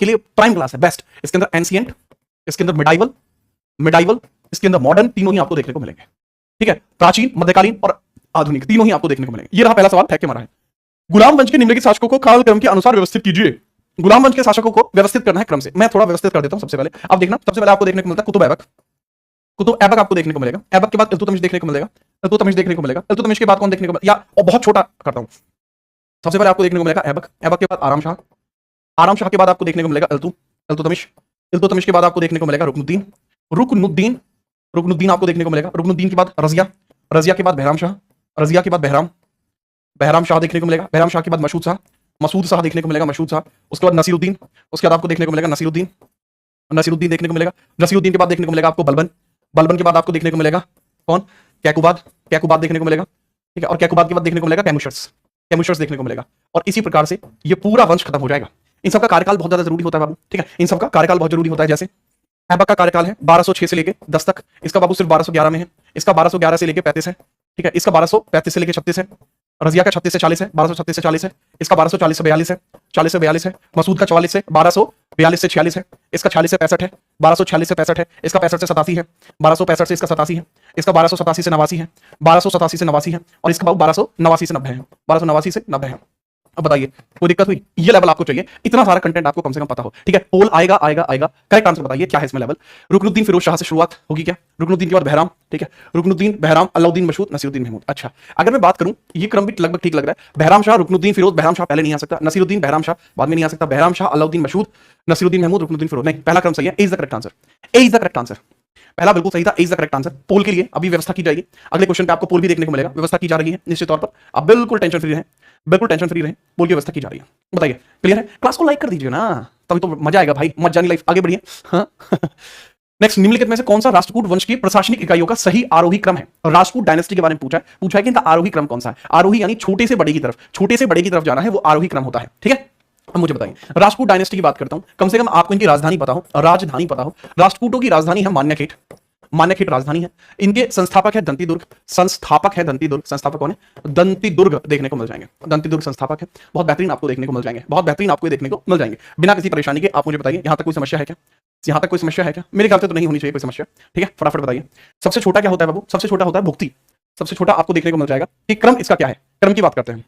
के लिए prime class है, बेस्ट। इसके अंदर एंशिएंट, इसके अंदर मिडाइवल, मिडाइवल, इसके अंदर मॉडर्न, तीनों ही आपको देखने को मिलेंगे। ठीक है, प्राचीन, मध्यकालीन और आधुनिक तीनों ही आपको देखने को मिलेंगे। ये रहा पहला सवाल, फेंक के मारा है। गुलाम वंश के निम्नलिखित शासकों को काल क्रम के अनुसार व्यवस्थित कीजिए। गुलाम वंश के शासकों को व्यवस्थित करना है क्रम से। मैं थोड़ा व्यवस्थित कर देता हूं। सबसे पहले अब देखना, सबसे पहले आपको देखने को मिलता है कुतुब ऐबक। कुतुब ऐबक आपको देखने को मिलेगा। ऐबक के बाद इल्तुतमिश देखने को मिलेगा। इल्तुतमिश देखने को मिलेगा। इल्तुतमिश के बाद कौन देखने को मिलेगा, या और बहुत छोटा करता हूं। सबसे पहले आपको देखने को मिलेगा ऐबक। ऐबक के बाद आराम शाह। आराम शाह के बाद आपको देखने को मिलेगा इल्तुतमिश। इल्तुतमिश के बाद आपको देखने को मिलेगा रुकनुद्दीन। रुकनुद्दीन, रुकनुद्दीन आपको देखने को मिलेगा। रुकनुद्दीन के बाद रजिया। रजिया के बाद बहराम शाह। रजिया के बाद बहराम, बहराम शाह देखने को मिलेगा। बहराम शाह के बाद मसूद शाह। मसूद शाह देखने को मिलेगा। मसूद शाह, उसके बाद नसीरुद्दीन। उसके बाद आपको देखने को मिलेगा नसीरुद्दीन। नसीरुद्दीन देखने को मिलेगा। नसीरुद्दीन के बाद देखने को मिलेगा आपको बलबन। बलबन के बाद आपको देखने को मिलेगा कौन, कैकुबाद। कैकुबाद देखने को मिलेगा। ठीक है, और कैकुबाद के बाद देखने को मिलेगा कैमुशर्स। कैमुशर्स देखने को मिलेगा। और इसी प्रकार से ये पूरा वंश खत्म हो जाएगा। इन सबका कार्यकाल बहुत ज्यादा जरूरी होता है बाबू। ठीक है, इन सबका कार्यकाल बहुत जरूरी होता है। जैसे ऐबक का कार्यकाल है 1206 से लेके 10 तक। इसका बाबू सिर्फ 1211 में है। इसका 1211 से लेके 35 है। ठीक है, इसका 1235 से लेके 36 है। रजिया का 36 से 40 है। 1236 से 40 है। इसका 1240 से 42 है। 40 से 42 है। मसूद का 44 से 1242 से 46 है। इसका 46 से 65 है। 1246 से 65 है। इसका 65 से 87 है। 1265 से इसका 87 है। इसका 1287 से 89 है। 1287 से 89 है। और इसका बाबू 1289 से 90 है। 1289 से 90 है। अब बताइए कोई दिक्कत हुई? ये लेवल आपको चाहिए, इतना सारा कंटेंट आपको कम से कम पता हो। ठीक है, पोल आएगा आएगा आएगा। करेक्ट आंसर बताइए क्या है इसमें लेवल। रुकनुद्दीन फिरोज शाह से शुरुआत होगी क्या? रुकनुद्दीन के बाद बहराम। ठीक है, रुकनुद्दीन, बहराम, अलाउद्दीन मशहूद, नसीरुद्दीन महमूद। अच्छा, अगर मैं बात करूं, ये क्रम भी लगभग ठीक लग रहा है। बहराम शाह, रुकनुद्दीन फिरोज। बहराम शाह पहले नहीं आ सकता। नसीरुद्दीन, बहराम शाह बाद में नहीं आ सकता। बहराम शाह, अलाउद्दीन मशहूद, नसीरुद्दीन महमूद, रुकनुद्दीन फिरोज। नहीं, पहला क्रम सही है। A is the correct answer. A is the correct answer. पहला बिल्कुल सही था। A is the correct answer. Poll के लिए अभी व्यवस्था की जाएगी। अगले क्वेश्चन पे आपको पोल भी देखने को मिलेगा। व्यवस्था की जा रही है निश्चित तौर पर। आप बिल्कुल टेंशन फ्री रहें, बिल्कुल टेंशन फ्री रहें। पोल की व्यवस्था की जा रही है। बताइए क्लियर है? क्लास को लाइक कर दीजिए ना, तभी तो मजा आएगा भाई। मत जानी लाइफ, आगे बढ़िए। हाँ नेक्स्ट, निम्नलिखित में से कौन सा राष्ट्रकूट वंश की प्रशासनिक इकाइयों का सही आरोही क्रम है? राष्ट्रकूट डायनेस्टी के बारे में पूछा है कि इनका आरोही क्रम कौन सा है। आरोही यानी छोटे से बड़े की तरफ, छोटे से बड़े की तरफ जाना है, वो आरोही क्रम होता है। ठीक है, अब मुझे बताइए, राष्ट्रकूट डायनेस्टी की बात करता हूं, कम से कम आपको इनकी राजधानी पता हो, राजधानी पता हो। राष्ट्रकूटों की राजधानी है मान्यखेट। मान्यखेट राजधानी है। इनके संस्थापक है दंतीदुर्ग। संस्थापक है दंतीदुर्ग। संस्थापक कौन है? दंतीदुर्ग देखने को मिल जाएंगे। दंतीदुर्ग संस्थापक है। बहुत बेहतरीन आपको देखने को मिल जाएंगे। बहुत बेहतरीन आपको देखने को मिल जाएंगे बिना किसी परेशानी के। आप मुझे बताइए, यहां तक कोई समस्या है क्या? यहां तक कोई समस्या है क्या? मेरे ख्याल से तो नहीं होनी चाहिए कोई समस्या। ठीक है, फटाफट बताइए। सबसे छोटा क्या होता है बाबू? सबसे छोटा होता है भुक्ति। सबसे छोटा आपको देखने को मिल जाएगा। कि क्रम इसका क्या है? क्रम की बात करते हैं।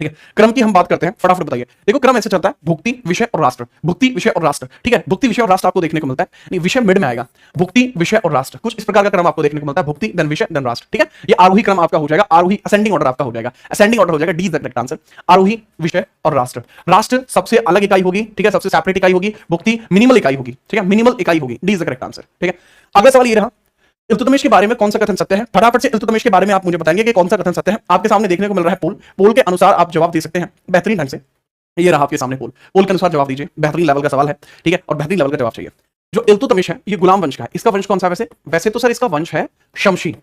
ठीक है, क्रम की हम बात करते हैं। फटाफट बताइए। देखो क्रम ऐसे चलता है, भुक्ति, विषय और राष्ट्र। भुक्ति, विषय और राष्ट्र। ठीक है, भुक्ति, विषय और राष्ट्र आपको देखने को मिलता है। नहीं, विषय मिड में आएगा। भुक्ति, विषय और राष्ट्र, कुछ इस प्रकार का क्रम आपको देखने को मिलता है। भुक्ति, देन विषय, देन राष्ट्र। ठीक है, ये आरोही क्रम आपका हो जाएगा। आरोही असेंडिंग ऑर्डर आपका हो जाएगा। असेंडिंग ऑर्डर हो जाएगा। D is the correct answer. आरोही, विषय और राष्ट्र। राष्ट्र सबसे अलग इकाई होगी। ठीक है, सबसे सेपरेट इकाई होगी। भुक्ति मिनिमल इकाई होगी। ठीक है, मिनिमल इकाई होगी। D is the correct answer. ठीक है, अगला सवाल ये रहा, इल्तुतमिश के बारे में कौन सा कथन सत्य है? फटाफट से इल्तुतमिश के बारे में आप मुझे बताएंगे कि कौन सा कथन सत्य है। आपके सामने देखने को मिल रहा है पोल। पोल के अनुसार आप जवाब दे सकते हैं बेहतरीन ढंग से। ये रहा आपके सामने पोल। पोल के अनुसार जवाब दीजिए। बेहतरीन लेवल का सवाल है। ठीक है, और बेहतरीन लेवल का जवाब चाहिए। जो इल्तुतमिश है ये गुलाम वंश का है। इसका वंश कौन सा है? वैसे तो सर इसका वंश है शमशी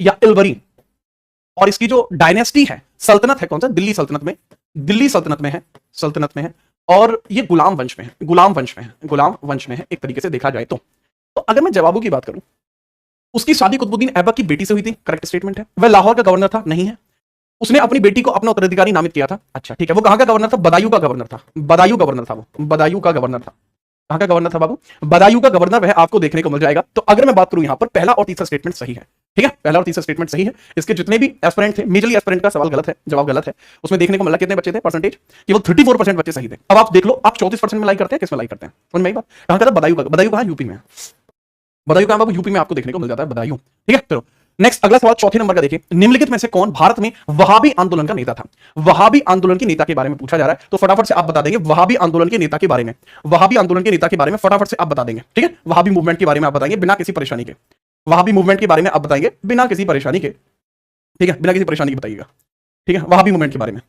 या इलवरी। और इसकी जो डायनेस्टी है, सल्तनत है, कौन सा? दिल्ली सल्तनत में। दिल्ली सल्तनत में है। सल्तनत में है। और ये गुलाम वंश में है। गुलाम वंश में है। गुलाम वंश में है एक तरीके से देखा जाए तो अगर मैं जवाबों की बात करूं, उसकी शादी कुतुबुद्दीन ऐबक की बेटी से हुई थी। करेक्ट स्टेटमेंट है। वह लाहौर का गवर्नर था? नहीं है। उसने अपनी बेटी को अपना उत्तराधिकारी नामित किया था। अच्छा ठीक है, वो कहां का गवर्नर था? बदायूं का गवर्नर था। बदायूं गवर्नर था वो। बदायूं का गवर्नर था। कहां का गवर्नर था बाबू? बदायूं का गवर्नर। वह आपको देखने को मिल जाएगा। तो अगर मैं बात करूं यहां पर, पहला और तीसरा स्टेटमेंट सही है। ठीक है, पहला और तीसरा स्टेटमेंट सही है। इसके जितने भी एस्पिरेंट थे, मेजरली एस्पिरेंट का सवाल गलत है, जवाब गलत है। उसमें देखने को मिला कितने बच्चे थे परसेंटेज? केवल 34% बच्चे सही थे। अब आप देख लो, आप 34% में लाइक करते हैं, किसमें लाइक करते हैं? समझ में आई बात? कहां का था? बदायूं का। बदायूं कहां? यूपी में। बदायूं कहां बाबू? यूपी में आपको देखने को मिल जाता है बदायूं। ठीक है, चलो नेक्स्ट अगला सवाल चौथे नंबर का देखिए। निम्नलिखित में से कौन भारत में वहाबी आंदोलन का नेता था? वहाबी आंदोलन के नेता के बारे में पूछा जा रहा है, तो फटाफट से आप बता देंगे वहाबी आंदोलन के नेता के बारे में। वहाबी आंदोलन के नेता के बारे में फटाफट से आप बता देंगे। ठीक है, वहाबी मूवमेंट के बारे में आप बताएंगे बिना किसी परेशानी के। वहाबी मूवमेंट के बारे में आप बताएंगे बिना किसी परेशानी के। ठीक है, बिना किसी परेशानी के बताइएगा। ठीक है, वहाबी मूवमेंट के बारे में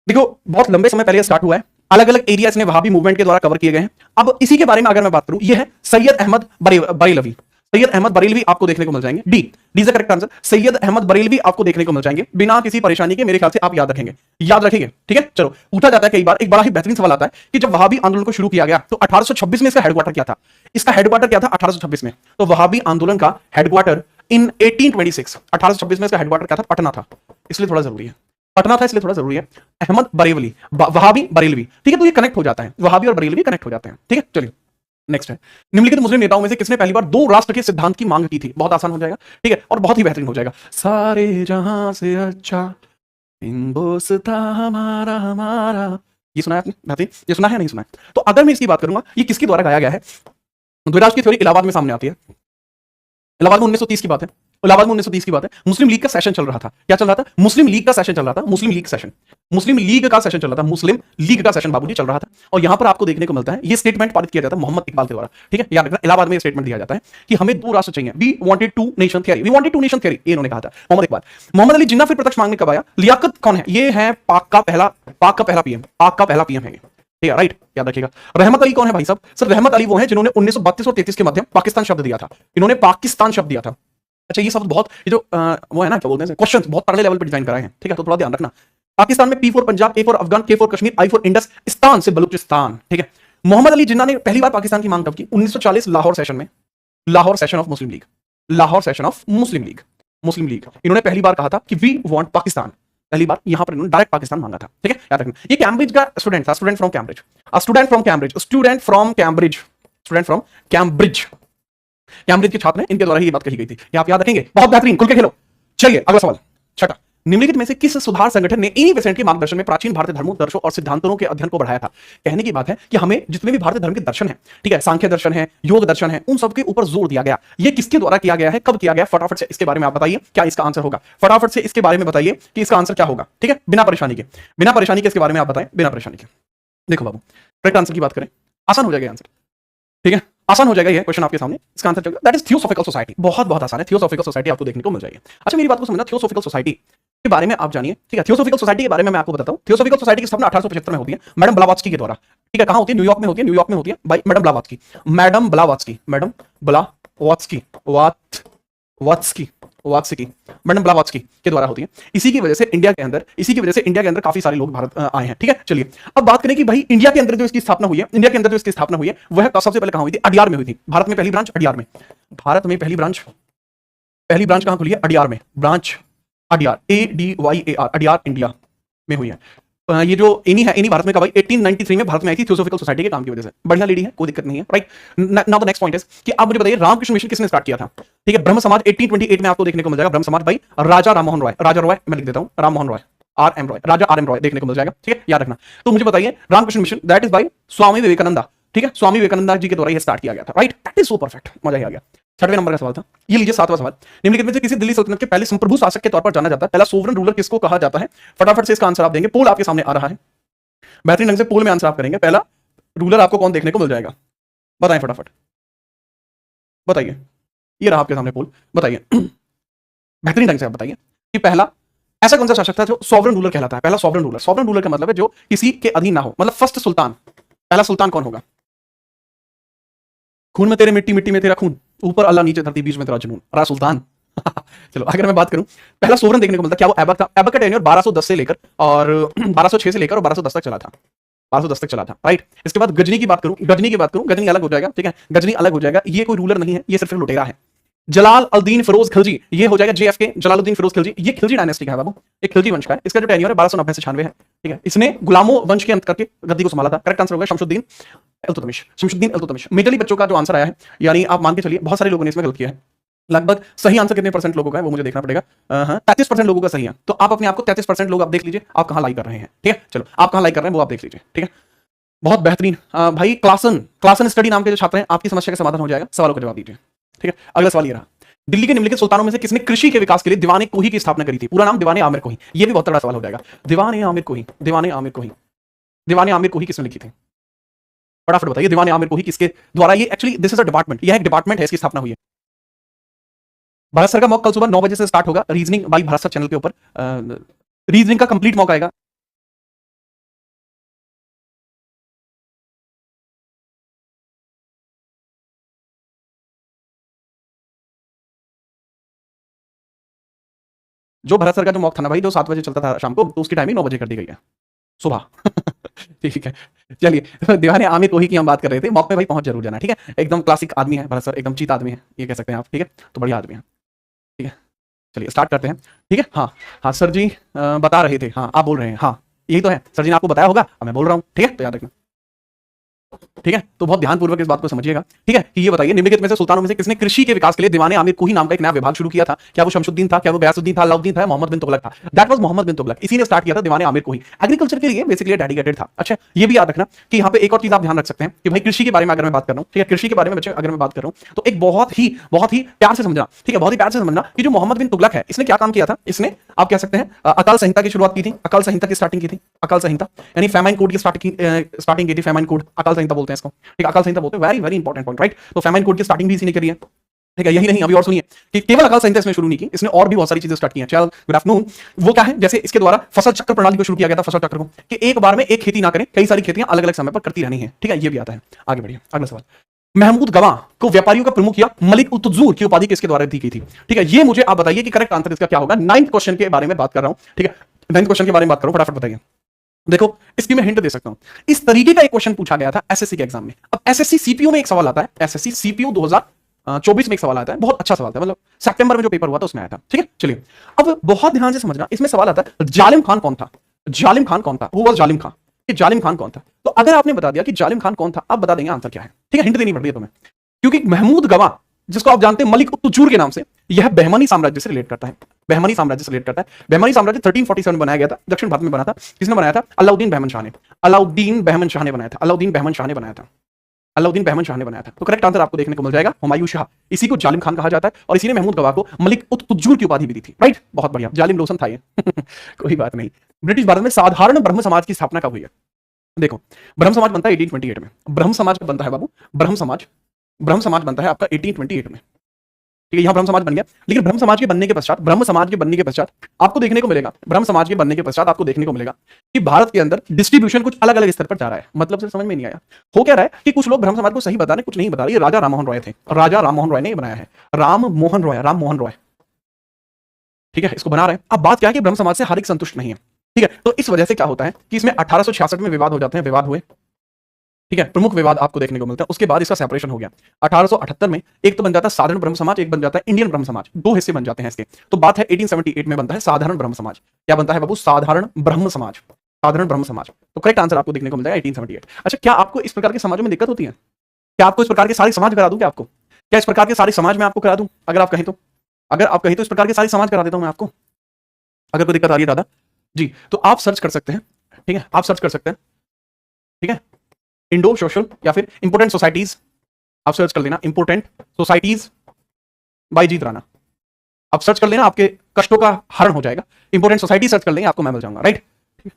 देखो, बहुत लंबे समय पहले स्टार्ट हुआ है। अलग अलग एरियाज ने वहाबी मूवमेंट के द्वारा कवर किए गए हैं। अब इसी के बारे में अगर मैं बात करूं, यह है सैयद अहमद बरेलवी। सैयद अहमद बरेलवी आपको देखने को मिल जाएंगे। D is the correct answer. Syed Ahmad Barelvi आपको देखने को मिल जाएंगे बिना किसी परेशानी के। मेरे ख्याल से आप याद रखेंगे, याद रखेंगे। ठीक है, चलो पूछा जाता है कई बार, एक बड़ा ही बेहतरीन सवाल आता है कि जब वहाबी आंदोलन को शुरू किया गया तो 1826 में इसका हेडक्वार्टर क्या था? इसका हेडक्वार्टर क्या था 1826 में? तो वहाबी आंदोलन का हेडक्वार्टर इन 1826 में इसका हेडक्वार्टर क्या था? पटना था। इसलिए थोड़ा जरूरी है। पटना था इसलिए थोड़ा जरूरी है। अहमद बरेलवी, वहाबी बरेलवी, ठीक है, तो ये कनेक्ट हो जाता है, वहाबी और बरेलवी कनेक्ट हो जाते हैं, ठीक है। चलिए नेक्स्ट है, निम्नलिखित मुस्लिम नेताओं में से किसने पहली बार दो राष्ट्र के सिद्धांत की मांग की थी? बहुत आसान हो जाएगा, ठीक है, और बहुत ही बेहतरीन हो जाएगा। सारे जहां से अच्छा हिंदुस्तान हमारा हमारा, ये सुना है आपने? बेहतरीन, ये सुना है नहीं सुना है? तो अगर मैं इसकी बात करूंगा, ये किसके द्वारा गाया गया है? द्विराष्ट्र की थ्योरी इलाहाबाद में सामने आती है, इलाहाबाद में 1930 की बात है, इलाहाबाद में 1930 की बात है। मुस्लिम लीग का सेशन चल रहा था, क्या चल रहा था? मुस्लिम लीग का सेशन चल रहा था, मुस्लिम लीग सेशन, मुस्लिम लीग का सेशन चल रहा था, मुस्लिम लीग का सेशन बाबूजी चल रहा था। और यहां पर आपको देखने को मिलता है ये स्टेटमेंट पारित किया जाता है मोहम्मद इकबाल के द्वारा, ठीक है, याद रखना, इलाहाबाद में स्टेटमेंट दिया जाता है कि हमें दो राष्ट्र चाहिए, we wanted two nation theory, we wanted two nation theory, ये इन्होंने कहा था मोहम्मद इकबाल। मोहम्मद अली जिन्ना फिर प्रत्यक्ष मांगने कब आया? लियाकत कौन है? ये है पाक का पहला पीएम, पाक का पहला पीएम है, ठीक है, राइट, याद रखिएगा। रहमत अली कौन है भाई साहब? सर रहमत अली वो है जिन्होंने 1932 और 33 के मध्य पाकिस्तान शब्द दिया था, इन्होंने पाकिस्तान शब्द दिया था। अच्छा, ये शब्द बहुत, ये जो वो है ना, क्या बोलते हैं, क्वेश्चन बहुत तगड़े लेवल पर डिजाइन कराए हैं, ठीक है, तो थोड़ा ध्यान रखना। पाकिस्तान में P for Punjab, A for Afghan, K for Kashmir, I for Indus, स्तान से बलूचिस्तान, ठीक है। मोहम्मद अली जिन्ना ने पहली बार पाकिस्तान की मांग कब की? 1940 लाहौर सेशन में, Lahore session of Muslim league, Lahore session of Muslim league, Muslim league, इन्होंने पहली बार कहा था कि वी वांट पाकिस्तान, पहली बार यहां पर इन्होंने डायरेक्ट पाकिस्तान मांगा था, ठीक है, याद रखना। ये कैम्ब्रिज का स्टूडेंट था, student from Cambridge, student from Cambridge, student from Cambridge, student from Cambridge, Cambridge के छात्र हैं, इनके द्वारा ही ये बात कही गई थी, ये आप याद रखेंगे, बहुत बेहतरीन, खुल के खेलो। चलिए अगला सवाल, छठा, निम्नलिखित में से किस सुधार संगठन ने इन्हीं बेसेंट के मार्गदर्शन में प्राचीन भारतीय धर्मों, दर्शों और सिद्धांतों के अध्ययन को बढ़ाया था? कहने की बात है कि हमें जितने भी भारतीय धर्म के दर्शन हैं, ठीक है, सांख्य दर्शन है, योग दर्शन है, उन सब के ऊपर जोर दिया गया। ये किसके द्वारा किया गया है, कब किया गया? फटाफट से इसके बारे में आप बताइए, क्या इसका आंसर होगा? फटाफट से इसके बारे में बताइए कि इसका आंसर क्या होगा, ठीक है, बिना परेशानी के, बिना परेशानी के इसके बारे में आप बताएं, बिना परेशानी के। देखो बाबू, करेक्ट आंसर की बात करें, आसान हो जाएगा आंसर, ठीक है, आसान हो जाएगा ये क्वेश्चन आपके सामने, इसका आंसर चलेगा, दैट इज थियोसॉफिकल सोसाइटी। बहुत बहुत आसान है, थियोसॉफिकल सोसाइटी आपको देखने को मिल जाएगी। अच्छा, मेरी बात को समझना, थियोसॉफिकल सोसाइटी के बारे में आप जानिए, ठीक है, थियोसॉफिकल सोसाइटी के बारे में मैं आपको बताता हूं। थियोसॉफिकल सोसाइटी की स्थापना 1875 में होती है, मैडम ब्लावात्स्की के द्वारा, ठीक है, कहां होती है? न्यूयॉर्क में होती है, न्यूयॉर्क में होती है भाई, madam Blavatsky, madam Blavatsky, madam Blavatsky, वात्स्की, वात्स्की, मैडम ब्लावात्स्की के द्वारा होती है। इसी की वजह से इंडिया के अंदर काफी सारे लोग भारत आए हैं, ठीक है। चलिए अब बात करें कि भाई इंडिया के अंदर जो इसकी स्थापना हुई है, इंडिया के अंदर जो इसकी स्थापना हुई है वह सबसे पहले कहां हुई थी? अडियार में हुई थी। भारत में पहली ब्रांच अडियार में, भारत में पहली ब्रांच कहां खुली है? अडियार में, branch Adyar, ADYAR, Adyar India में हुई है। ये जो इनी है, इनी भारत में कब आई? 1893 में भारत में आई थी, थियोसॉफिकल सोसाइटी के काम की वजह से। बढ़िया लेडी है, कोई दिक्कत नहीं है, right. Now the next point is कि आप मुझे बताइए रामकृष्ण मिशन किसने स्टार्ट किया था? ठीक है, ब्रह्म समाज 1828 में आपको देखने को मिल जाएगा। ब्रह्म समाज भाई राजा राममोहन रॉय, राजा रॉय मैं लिख देता हूं, राममोहन रॉय, RM रॉय, राजा RM रॉय देखने को मिल जाएगा, ठीक है, याद रखना। तो मुझे बताइए Ramakrishna mission that is by Swami Vivekananda, ठीक है, स्वामी विवेकानंदा जी के द्वारा ये स्टार्ट किया गया था, right. That is so perfect, मजा ही आ गया। छठवें नंबर का सवाल था, ये लीजिए सातवां सवाल। निम्नलिखित में से किसी दिल्ली सल्तनत के पहले संप्रभु शासक के तौर पर जाना जाता है? पहला सोवरन रूलर किसको कहा जाता है? फटाफट से इसका आंसर आप देंगे, पोल आपके सामने आ रहा है, बेहतरीन ढंग से पोल में आंसर आप करेंगे। पहला रूलर आपको कौन देखने को मिल जाएगा? बताएं फटाफट, बताइए, ये रहा आपके सामने पोल, बताइए बेहतरीन ढंग से आप बताइए कि पहला ऐसा कौन सा शासक था जो सॉवरन रूलर कहलाता है? पहला सॉवरन रूलर, सॉवरन रूलर का मतलब है जो किसी के अधीन ना हो, मतलब फर्स्ट सुल्तान। पहला सुल्तान कौन होगा? खून में तेरे मिट्टी, मिट्टी में तेरा खून, ऊपर अल्लाह नीचे धरती बीच में तेरा जुनून, रहा सुल्तान चलो अगर मैं बात करूं पहला सोवरन देखने को मिलता, क्या वो ऐबक था? ऐबक का टेन्योर 1210 से लेकर और 1206 से लेकर और 1210 तक चला था, 1210 तक चला था, राइट। इसके बाद गजनी की बात करूं, गजनी अलग हो जाएगा, ठीक है, गजनी अलग हो जाएगा, ये कोई रूलर नहीं है, ये सिर्फ लुटेरा है। जलाल अल-दीन फिरोज खिलजी, ये हो जाएगा JFK, जलालुद्दीन फिरोज खिलजी, ये खिलजी डायनेस्टी का है बाबू, एक खिलजी वंश का है। इसका जो टेन्योर है 1290 से 96 है, ठीक है। इसने गुलामों वंश के अंत करके गद्दी को संभाला था। करेक्ट आंसर होगा शमशुद्दीन इल्तुतमिश, शमशुद्दीन इल्तुतमिश। मेजरली बच्चों का जो आंसर आया है, यानी आप मान के चलिए बहुत सारे लोगों ने इसमें गलत किया है। लगभग सही आंसर कितने परसेंट लोगों का है वो मुझे देखना पड़ेगा। 33% लोगों का सही है, तो आप अपने आप को 33% लोग आप देख लीजिए, आप कहां लाइक कर रहे हैं, ठीक है। चलो आप कहां लाइक कर रहे हैं वो आप देख लीजिए, ठीक है, बहुत बेहतरीन। भाई क्लासन स्टडी नाम के जो छात्र हैं, आपकी समस्या का समाधान हो जाएगा, सवालों का जवाब दीजिए, ठीक है। अगला सवाल ये रहा, दिल्ली के निम्नलिखित सुल्तानों में से किसने कृषि के विकास के लिए दीवाने कोही की स्थापना करी थी? पूरा नाम दीवाने आमिर कोही, ये भी बहुत बड़ा सवाल हो जाएगा। दीवाने आमिर कोही, दीवाने आमिर कोही, दीवाने आमिर कोही किसने लिखी थी? फटाफट बताइए, दीवाने आमिर कोही किसके द्वारा? ये actually this is a department, यह एक डिपार्टमेंट है, इसकी स्थापना हुई है। भारत सर का मॉक कल सुबह 9 बजे से स्टार्ट होगा, reasoning by Bharat sir channel के ऊपर, रीजनिंग का कंप्लीट मॉक आएगा। जो भरत सर का जो मॉक था ना भाई, जो 7 बजे चलता था शाम को, तो उसकी टाइमिंग 9 बजे कर दी गई है सुबह ठीक है, चलिए दीवाने आमिर कोही की हम बात कर रहे थे। मॉक में भाई पहुंच जरूर जाना, ठीक है। एकदम क्लासिक आदमी है भरत सर, एकदम चीत आदमी है, ये कह सकते हैं आप, ठीक है, तो बढ़िया आदमी है, ठीक है। चलिए स्टार्ट करते हैं, ठीक है। हाँ हाँ सर जी बता रहे थे, हाँ आप बोल रहे हैं, हाँ यही तो है सर जी ने आपको बताया होगा, अब मैं बोल रहा हूँ, ठीक है। तो याद रखना, ठीक है। तो बहुत ध्यानपूर्वक इस बात को समझिएगा, ठीक है। कि ये बताइए निम्नलिखित में से सुल्तानों में से किसने कृषि के विकास के लिए दीवाने आमिर कोही नाम का एक नया विभाग शुरू किया था? क्या वो शमसुद्दीन था, क्या वो गयासुद्दीन था, अलाउद्दीन था, मोहम्मद बिन तुगलक था? That was Mohammad bin Tughlaq. इसी ने स्टार्ट किया था दीवाने आमिर कोही। एग्रीकल्चर के लिए बेसिकली डेडिकेटेड था। अच्छा ये भी याद रखना कि यहाँ पे एक और चीज आप ध्यान रख सकते हैं कि भाई कृषि के बारे में अगर मैं बात कर रहा हूँ, ठीक है, कृषि के बारे में बच्चे अगर मैं बात कर रहा हूँ तो एक बहुत ही प्यार से समझना, ठीक है, बहुत ही प्यार से समझना कि जो मोहम्मद बिन तुगलक है इसने क्या काम किया था। इसने आप कह सकते हैं अकाल संहिता की शुरुआत की थी, अकाल संहिता की स्टार्टिंग की थी, अकाल संहिता यानी फेमाइन कोड की स्टार्टिंग की थी। फेमाइन कोड अकाल संहिता बोलते हैं इसको, ठीक है, अकाल संहिता बोलते हैं। Very very important point, right. तो फेमाइन कोड की स्टार्टिंग भी इसी ने करी है, ठीक है। यही नहीं, अभी और सुनिए कि केवल अकाल संहिता इसने शुरू नहीं की, इसने और भी बहुत सारी चीजें स्टार्ट की हैं। चल गुड आफ्टरनून। वो क्या है, जैसे इसके द्वारा फसल चक्र प्रणाली को शुरू किया गया था, फसल चक्र को कि एक बार में एक खेती ना करें, कई सारी खेतियां अलग अलग समय पर करती रहनी है, ठीक है। ये भी आता है। आगे बढ़िए, अगला सवाल। महमूद गवाह को व्यापारियों का प्रमुख या मलिक उत-तुज़ूर की उपाधि किसके द्वारा दी गई थी? ठीक है, ये मुझे आप बताइए कि करेक्ट आंसर इसका क्या होगा। 9th क्वेश्चन के बारे में बात कर रहा हूं, ठीक है, 9th क्वेश्चन के बारे में बात करो, फटाफट बताइए। देखो इसकी मैं हिंट दे सकता हूं, इस तरीके का एक क्वेश्चन पूछा गया था एसएससी के एग्जाम में। अब एसएससी सीपीयू में एक सवाल आता है, एसएससी सीपीयू 2024 में एक सवाल आता है, बहुत अच्छा सवाल था, मतलब सितंबर में जो पेपर हुआ था उसमें आया था, ठीक है। चलिए अब बहुत ध्यान से समझना, इसमें सवाल आता है जालिम खान कौन था? जालिम खान कौन था? हु वाज जालिम खान? कि जालिम खान कौन था? तो अगर आपने बता दिया कि जालिम खान कौन था, आप बता देंगे आंसर क्या है, ठीक है। हिंट देनी पड़ रही है तुम्हें, क्योंकि महमूद गवाह जिसको आप जानते हैं मलिक उत-तुज़ूर के नाम से, यह बहमनी साम्राज्य से रिलेट करता है, बहमनी साम्राज्य से रिलेट करता है। बहमनी साम्राज्य 1347 में बनाया गया था, दक्षिण भारत में बना था। किसने बनाया था? अलाउद्दीन बहमन शाह ने। अलाउद्दीन बहमन शाह ने बनाया था, अलाउद्दीन बहमन शाह ने बनाया था, अलाउद्दीन बहमन शाह ने बनाया था। तो करेक्ट आंसर आपको देखने को मिल जाएगा हुमायूं शाह। इसी को जालिम खान कहा जाता है और इसी ने महमूद गवाह को मलिक उत-तुज़ूर की उपाधि भी दी थी, राइट। बहुत बढ़िया, जालिम लोसन था ये कोई बात नहीं। ब्रिटिश भारत में साधारण ब्रह्म समाज की स्थापना कब हुई है? देखो ब्रह्म समाज बनता है 1828 में। ब्रह्म समाज कब बनता है बाबू? ब्रह्म समाज बनता है आपका 1828 में, ठीक है। यहां ब्रह्म समाज बन गया, लेकिन ब्रह्म समाज के बनने के पश्चात, ब्रह्म समाज के बनने के पश्चात आपको देखने को मिलेगा, ब्रह्म समाज के बनने के पश्चात आपको देखने को मिलेगा कि भारत के अंदर डिस्ट्रीब्यूशन कुछ अलग अलग स्तर पर जा रहा है। मतलब से समझ में नहीं आया। हो क्या रहा है कि कुछ लोग ब्रह्म समाज को सही बता रहे, कुछ नहीं बता रहे। ये राजा राम मोहन रॉय थे, राजा राम मोहन रॉय ने बनाया है, राम मोहन रॉय, ठीक है, इसको बना रहे हैं। अब बात क्या है कि ब्रह्म समाज से हर एक संतुष्ट नहीं है, ठीक है। तो इस वजह से क्या होता है कि इसमें 1866 में विवाद हो जाते हैं, विवाद हुए, ठीक है, प्रमुख विवाद आपको देखने को मिलता है। उसके बाद इसका सेपरेशन हो गया 1878 में। एक तो बन जाता है साधारण ब्रह्म समाज, एक बन जाता है इंडियन ब्रह्म समाज, दो हिस्से बन जाते हैं इसके। तो बात है 1878 में बनता है साधारण ब्रह्म समाज। क्या बनता है बाबू? साधारण ब्रह्म समाज, साधारण ब्रह्म समाज। तो करेक्ट आंसर आपको देखने को मिल जाएगा 1878। अच्छा क्या आपको इस प्रकार के समाजों में दिक्कत होती है? क्या आपको इस प्रकार के सारे समाज करा दूं? क्या आपको, क्या इस प्रकार के सारे समाज में आपको करा दूं? अगर आप कहें तो, अगर आप कहें तो इस प्रकार के सारे समाज करा देता हूं मैं आपको, अगर कोई दिक्कत आ रही है दादा जी। तो आप सर्च कर सकते हैं, ठीक है, आप सर्च कर सकते हैं, ठीक है, इंडो सोशल या फिर इंपोर्टेंट सोसाइटीज, आप सर्च कर लेना इंपोर्टेंट सोसाइटीज बाय जीत राणा। आप सर्च कर लेना, आपके कष्टों का हरण हो जाएगा। इंपोर्टेंट सोसाइटी सर्च कर लेंगे, आपको मैं मिल जाऊंगा, राइट।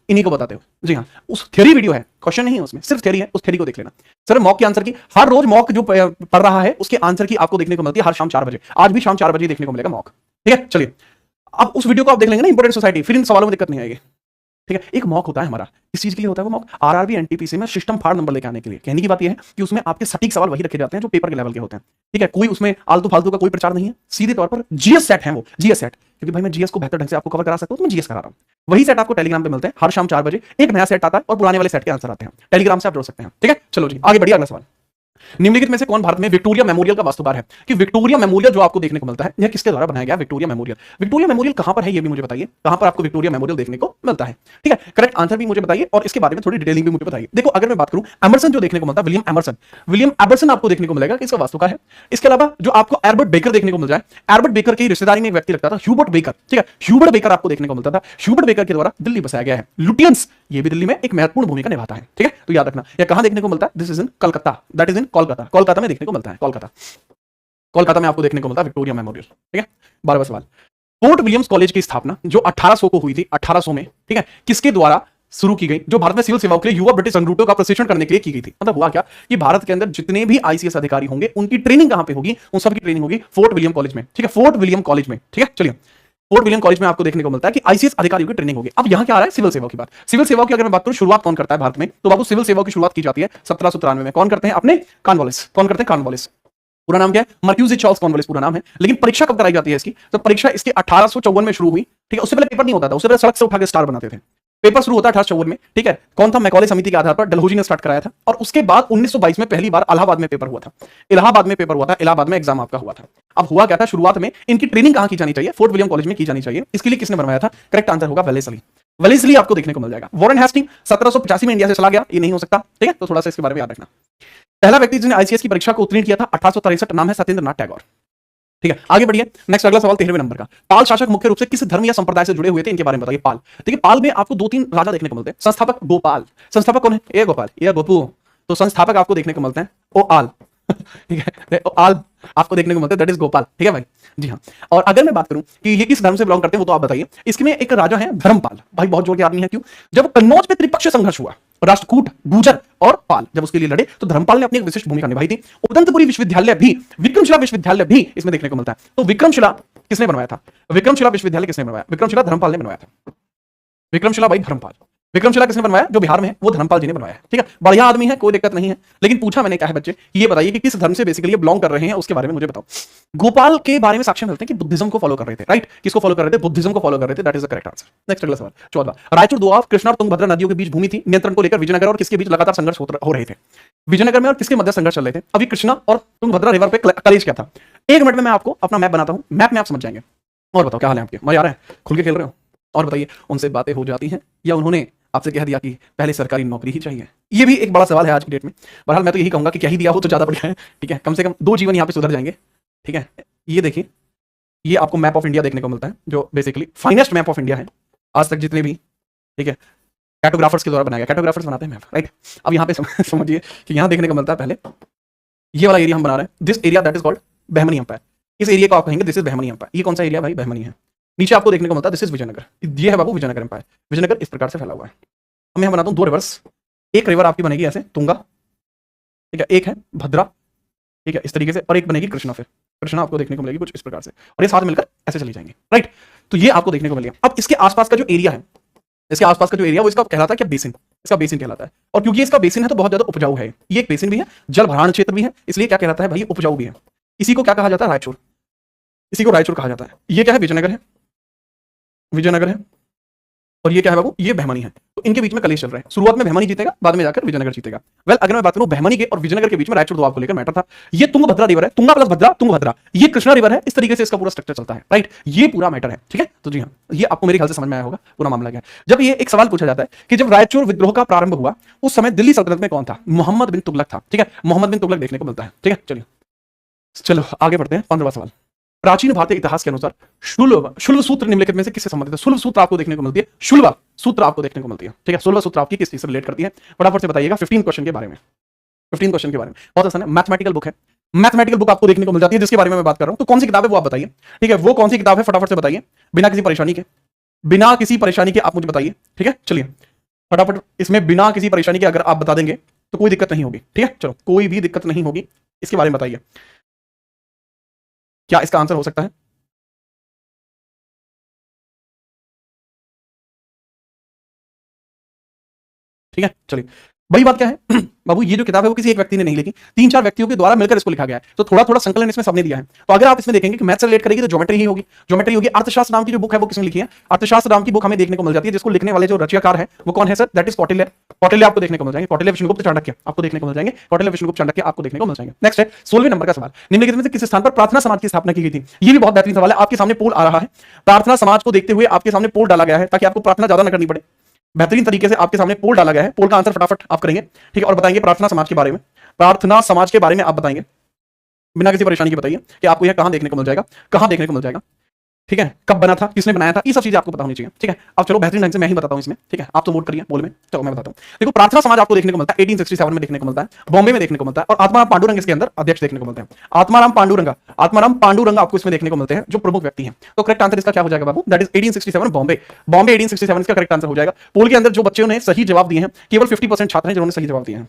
इन्हीं को बताते हो जी हाँ। उस थ्योरी वीडियो है, क्वेश्चन नहीं है उसमें, सिर्फ थ्योरी है, उस थ्योरी को देख लेना। सर मॉक के आंसर की, हर रोज मॉक जो पढ़ रहा है उसके आंसर की आपको देखने को मिलती है हर शाम 4 बजे। आज भी शाम 4 बजे देखने को मिलेगा मॉक, ठीक है। चलिए अब उस वीडियो को आप देख लेंगे ना, इंपोर्टेंट सोसाइटी, फिर इन सवालों में दिक्कत नहीं आएगी, ठीक है। एक मॉक होता है हमारा, इस चीज के लिए होता है वो मॉक, आरआरबी एनटीपीसी में सिस्टम फाड़ नंबर लेके आने के लिए। कहने की बात यह है कि उसमें आपके सटीक सवाल वही रखे जाते हैं जो पेपर के लेवल के होते हैं, ठीक है। कोई उसमें आलतू फालतू का कोई प्रचार नहीं है, सीधे तौर पर जीएस सेट है वो, जीएस सेट। क्योंकि भाई मैं जीएस को बेहतर ढंग से आपको कवर करा सकता हूं तो मैं जीएस करा रहा हूं। वही सेट आपको टेलीग्राम पे मिलते हैं हर शाम 4 बजे। एक नया सेट आता है और पुराने वाले सेट के आंसर आते हैं, टेलीग्राम से आप जोड़ सकते हैं, ठीक है। चलो जी आगे बढ़िए, अगला सवाल। निम्नलिखित में से कौन भारत में विक्टोरिया मेमोरियल का वास्तुकार है? कि विक्टोरिया मेमोरियल जो आपको देखने को मिलता है यह किसके द्वारा बनाया गया? Victoria memorial. विक्टोरिया मेमोरियल कहां पर है ये भी मुझे बताइए, कहां पर आपको विक्टोरिया मेमोरियल देखने को मिलता है, ठीक है। करेक्ट आंसर भी मुझे बताइए और इसके बारे में थोड़ी डिटेलिंग भी मुझे बताइए। देखो अगर मैं बात करूं एमर्सन जो देखने को मिलता है, विलियम एमर्सन आपको देखने को मिलेगा कि इसका वास्तुकार है। इसके अलावा जो आपको एल्बर्ट बेकर देखने को मिल जाए, एल्बर्ट बेकर की रिश्तेदारी में एक व्यक्ति लगता था ह्यूबर्ट बेकर, ठीक है, ह्यूबर्ट बेकर आपको देखने को मिलता था। ह्यूबर्ट बेकर के द्वारा दिल्ली बसाया गया है। लुटियंस ये भी दिल्ली में एक महत्वपूर्ण भूमिका निभाता है, ठीक है। तो याद रखना यह कहां देखने को मिलता है? This is in Calcutta, that is इन कोलकाता, कोलकाता में देखने को मिलता है, कोलकाता में आपको देखने को मिलता है विक्टोरिया मेमोरियल, ठीक है। 12वां सवाल। फोर्ट विलियम्स कॉलेज की स्थापना जो 1800 को हुई थी, 1800 में, ठीक है, किसके द्वारा शुरू की गई? जो भारत में सिविल सेवाओं के लिए युवा ब्रिटिश संगठनों का प्रशिक्षण करने के लिए की गई थी। मतलब हुआ क्या कि भारत के अंदर जितने भी आईसीएस अधिकारी होंगे उनकी ट्रेनिंग कहां पे होगी? उन सबकी ट्रेनिंग होगी फोर्ट विलियम कॉलेज में, ठीक है, फोर्ट विलियम कॉलेज में, ठीक है। चलिए फोर्ट विलियम कॉलेज में आपको देखने को मिलता है कि आईसीएस अधिकारियों की ट्रेनिंग होगी। अब यहां क्या आ रहा है? सिविल सेवा की बात। सिविल सेवा की अगर मैं बात करूं शुरुआत कौन करता है भारत में, तो बाबू सिविल सेवा की शुरुआत की जाती है 1793 में। कौन करते हैं? अपने कॉर्नवालिस। कौन करते हैं? कॉर्नवालिस। पूरा नाम क्या है? मर्क्यूजी चार्ल्स कॉर्नवालिस पूरा नाम है। लेकिन परीक्षा कब कराई जाती है इसकी? तो परीक्षा इसकी 1854 में शुरू हुई, ठीक है। उससे पहले पेपर नहीं होता था, उससे पहले सड़क से उठा के स्टार बनाते थे। पेपर शुरू होता है 1854 में, ठीक है। कौन था? मैकॉले समिति के आधार पर डलहौजी ने स्टार्ट कराया था। और उसके बाद 1922 में पहली बार इलाहाबाद में पेपर हुआ था। इलाहाबाद में पेपर हुआ था, इलाहाबाद में एग्जाम आपका हुआ था। अब हुआ क्या था? शुरुआत में इनकी ट्रेनिंग कहां की जानी चाहिए? फोर्ट विलियम कॉलेज में की जानी चाहिए। इसके लिए किसने बनवाया था? करेक्ट आंसर होगा वेलेस्ली। वेलेस्ली आपको देखने को मिल जाएगा। वॉरेन हेस्टिंग 1785 में इंडिया से चला गया, ये नहीं हो सकता, ठीक है। तो थोड़ा सा इसके बारे में याद रखना। पहला व्यक्ति जिसने आईसीएस की परीक्षा को उत्तीर्ण किया था 1863, नाम है सत्येंद्र नाथ टैगोर, ठीक है। आगे बढ़िए, नेक्स्ट अगला सवाल 13वें नंबर का। पाल शासक मुख्य रूप से किस धर्म या संप्रदाय से जुड़े हुए थे? इनके बारे में बताइए। पाल, देखिए पाल में आपको 2-3 राजा देखने को मिलते हैं। संस्थापक गोपाल, संस्थापक कौन है? ए गोपाल, ये गोपू। तो संस्थापक आपको देखने को मिलते हैं ओ आल, ठीक है। ओ आल आपको देखने को मिलते हैं, दैट इज गोपाल, ठीक है भाई। जी हाँ। और अगर मैं बात करूं कि ये किस धर्म से बिलोंग करते हैं वो तो आप बताइए। इसमें एक राजा है धर्मपाल, भाई बहुत जोर के आदमी है। क्यों? जब कन्नौज में त्रिपक्षीय संघर्ष हुआ, राष्ट्रकूट, गुर्जर और पाल जब उसके लिए लड़े, तो धर्मपाल ने अपनी एक विशिष्ट भूमिका निभाई थी। उदंतपुरी विश्वविद्यालय भी, विक्रमशिला विश्वविद्यालय भी इसमें देखने को मिलता है। तो विक्रमशिला किसने बनवाया था? विक्रमशिला विश्वविद्यालय किसने बनवाया? विक्रमशिला धर्मपाल ने बनवाया था। विक्रमशिला भाई धर्मपाल, विक्रमशिला किसने बनवाया? जो बिहार में है वो धर्मपाल जी ने बनवाया है, ठीक है। बढ़िया आदमी है, कोई दिक्कत नहीं है। लेकिन पूछा मैंने क्या है बच्चे, ये बताइए कि किस धर्म से बेसिकली बिलोंग कर रहे हैं, उसके बारे में मुझे बताओ। गोपाल के बारे में साक्ष्य मिलते हैं कि बुद्धिज्म को फॉलो कर रहे थे, राइट। किसको फॉलो कर रहे थे? बुद्धिज्म को फॉलो कर रहे थे, that is the correct answer. Next अगला सवाल 14। रायचूर दोआब, कृष्णा और तुंगभद्रा नदियों के बीच भूमि थी। नियंत्रण को लेकर विजयनगर और किसके बीच लगातार संघर्ष हो रहे थे? विजयनगर में और किसके मध्य संघर्ष चल रहे थे? अभी कृष्णा और तुंगभद्रा रिवर पे कलेश क्या था? 1 मिनट में मैं आपको अपना मैप बनाता हूं, मैप में आप समझ जाएंगे। और बताओ क्या हाल है आपके? मजा आ रहा है? खुल के खेल रहे हो? और बताइए, उनसे बातें हो जाती हैं या उन्होंने आपसे कह दिया कि पहले सरकारी नौकरी ही चाहिए? ये भी एक बड़ा सवाल है आज की डेट में। बहरहाल मैं तो यही कहूंगा कि क्या ही दिया हो तो ज्यादा बढ़िया है, ठीक है। कम से कम 2 जीवन यहाँ पे सुधर जाएंगे, ठीक है। ये देखिए, ये आपको मैप ऑफ इंडिया देखने को मिलता है, जो basically finest map of India है आज तक जितने भी, ठीक है, कैटोग्राफर्स के द्वारा बनाया गया। कैटोग्राफर्स बनाते हैं मैप, राइट। अब यहाँ पे समझिए कि यहाँ देखने को मिलता है पहले ये वाला एरिया हम बना रहे हैं, this area that is called Bahmani empire. इस एरिया को आप कहेंगे दिस इज बहमनी एम्पायर। ये कौन सा एरिया भाई? बहमनी है। नीचे आपको देखने को मिलता है दिस इज विजयनगर, ये है बाबू विजयनगर एम्पायर। विजयनगर इस प्रकार से फैला हुआ है। अब मैं बनाता हूं 2 रिवर्स। एक रिवर आपकी बनेगी ऐसे तुंगा, ठीक है, एक है भद्रा, ठीक है, इस तरीके से, और एक बनेगी कृष्णा। फिर कृष्णा आपको देखने को मिलेगी कुछ इस प्रकार से, और ये साथ मिलकर ऐसे चली जाएंगे, राइट। तो ये आपको देखने को मिलेगा। अब इसके आसपास का जो एरिया है, इसके आसपास का जो एरिया वो इसका कहलाता है क्या? बेसिन। इसका बेसिन कहलाता है। और क्योंकि इसका बेसिन है तो बहुत ज्यादा उपजाऊ है। ये एक बेसिन भी है, जल भरान क्षेत्र भी है, इसलिए क्या कहलाता है भाई? उपजाऊ भी है। इसी को क्या कहा जाता है? रायचूर। इसी को रायचूर कहा जाता है। ये क्या है? विजयनगर है, विजयनगर है, और ये क्या है बाबू? ये बहमनी है। तो इनके बीच में कलेश चल रहे हैं। शुरुआत में बहमनी जीतेगा, बाद में जाकर विजयनगर जीतेगा। वेल, अगर मैं बात करूं बहमनी के और विजयनगर के बीच में रायचूर दोआब को लेकर मैटर था। ये तुंगभद्रा रिवर है, तुंगा प्लस भद्रा, तुंगभद्रा, ये कृष्णा रिवर है। इस तरीके से इसका पूरा स्ट्रक्चर चलता है, राइट। ये पूरा मैटर है, ठीक है। तो जी हाँ, ये आपको मेरे ख्याल से समझ में आया होगा पूरा मामला क्या है। जब ये एक सवाल पूछा जाता है कि जब रायचूर विद्रोह का प्रारंभ हुआ उस समय दिल्ली सल्तनत में कौन था? मोहम्मद बिन तुगलक था, ठीक है। मोहम्मद बिन तुगलक देखने को मिलता है, ठीक है। चलिए चलो आगे बढ़ते हैं। 15वां सवाल। प्राचीन भारतीय इतिहास के अनुसार शुल्व सूत्र निम्नलिखित में से किससे संबंधित है? शुल्व सूत्र आपको देखने को मिलती है, शुल्व सूत्र आपको देखने को मिलती है, ठीक है। शुल्व सूत्र आपकी किस चीज से रिलेट करती है? फटाफट से बताइएगा। 15 क्वेश्चन के बारे में, 15 क्वेश्चन के बारे में, बहुत आसान है। मैथमेटिकल बुक है, मैथमेटिकल बुक आपको देखने को मिल जाती है जिसके बारे में मैं बात कर रहा हूं। तो कौन सी किताब है वो आप बताइए, ठीक है। वो कौन सी किताब है फटाफट से बताइए, बिना किसी परेशानी के, बिना किसी परेशानी के आप मुझे बताइए, ठीक है। चलिए फटाफट, इसमें बिना किसी परेशानी के अगर आप बता देंगे तो कोई दिक्कत नहीं होगी, ठीक है। चलो, कोई भी दिक्कत नहीं होगी, इसके बारे में बताइए क्या इसका आंसर हो सकता है? ठीक है। चलिए, बड़ी बात क्या है बाबू, ये जो किताब है वो किसी एक व्यक्ति ने नहीं लिखी, 3-4 व्यक्तियों के द्वारा मिलकर इसको लिखा गया है। तो थोड़ा थोड़ा संकलन इसमें सबने दिया है। तो अगर आप इसमें देखेंगे कि मैथ से रिलेट करेगी तो ज्योमेट्री ही होगी, ज्योमेट्री होगी। अर्थशास्त्र नाम की जो बुक है वो किसने लिखी है? अर्थशास्त्र नाम की बुक हमें देखने को मिल जाती है, जिसको लिखने वाले जो रचयिताकार है वो कौन है sir? That is Kautilya. Kautilya आपको देखने को मिल जाएंगे, कौटिल्य, विष्णुगुप्त, चाणक्य आपको देखने को मिल जाएंगे, कौटिल्य, विष्णुगुप्त, चाणक्य आपको देखने को मिल जाएंगे। नेक्स्ट है 16वें नंबर का सवाल। निम्नलिखित में से किस स्थान पर प्रार्थना समाज की स्थापना की गई थी? ये भी बहुत बेहतरीन सवाल है। आपके सामने पोल आ रहा है, प्रार्थना समाज को देखते हुए आपके सामने पोल डाला गया है ताकि आपको प्रार्थना ज्यादा न करनी पड़े। बेहतरीन तरीके से आपके सामने पोल डाला गया है। पोल का आंसर फटाफट आप करेंगे, ठीक है, और बताएंगे प्रार्थना समाज के बारे में। प्रार्थना समाज के बारे में आप बताएंगे बिना किसी परेशानी के। बताइए कि आपको यह कहां देखने को मिल जाएगा, कहां देखने को मिल जाएगा, ठीक है। कब बना था, किसने बनाया था, ये सब चीजें आपको पता होनी चाहिए, ठीक है। अब चलो बेहतरीन ढंग से मैं ही बताता हूं इसमें, ठीक है। आप तो वोट करिए बोल में, चलो मैं बताता हूं। देखो, प्रार्थना समाज आपको देखने को मिलता है 1867 में देखने को मिलता है, बॉम्बे में देखने को मिलता है, और आत्माराम पांडुरंग इसके अंदर अध्यक्ष देखने को मिलते हैं। आत्माराम पांडुरंग आपको इसमें देखने को मिलते हैं, जो प्रमुख व्यक्ति हैं। तो करेक्ट आंसर इसका क्या हो जाएगा बाबू? That is 1867 Bombay. बॉम्बे 1867 इसका करेक्ट आंसर हो जाएगा। पोल के अंदर जो बच्चों ने सही जवाब दिए हैं, केवल 50% छात्र हैं जिन्होंने सही जवाब दिए हैं।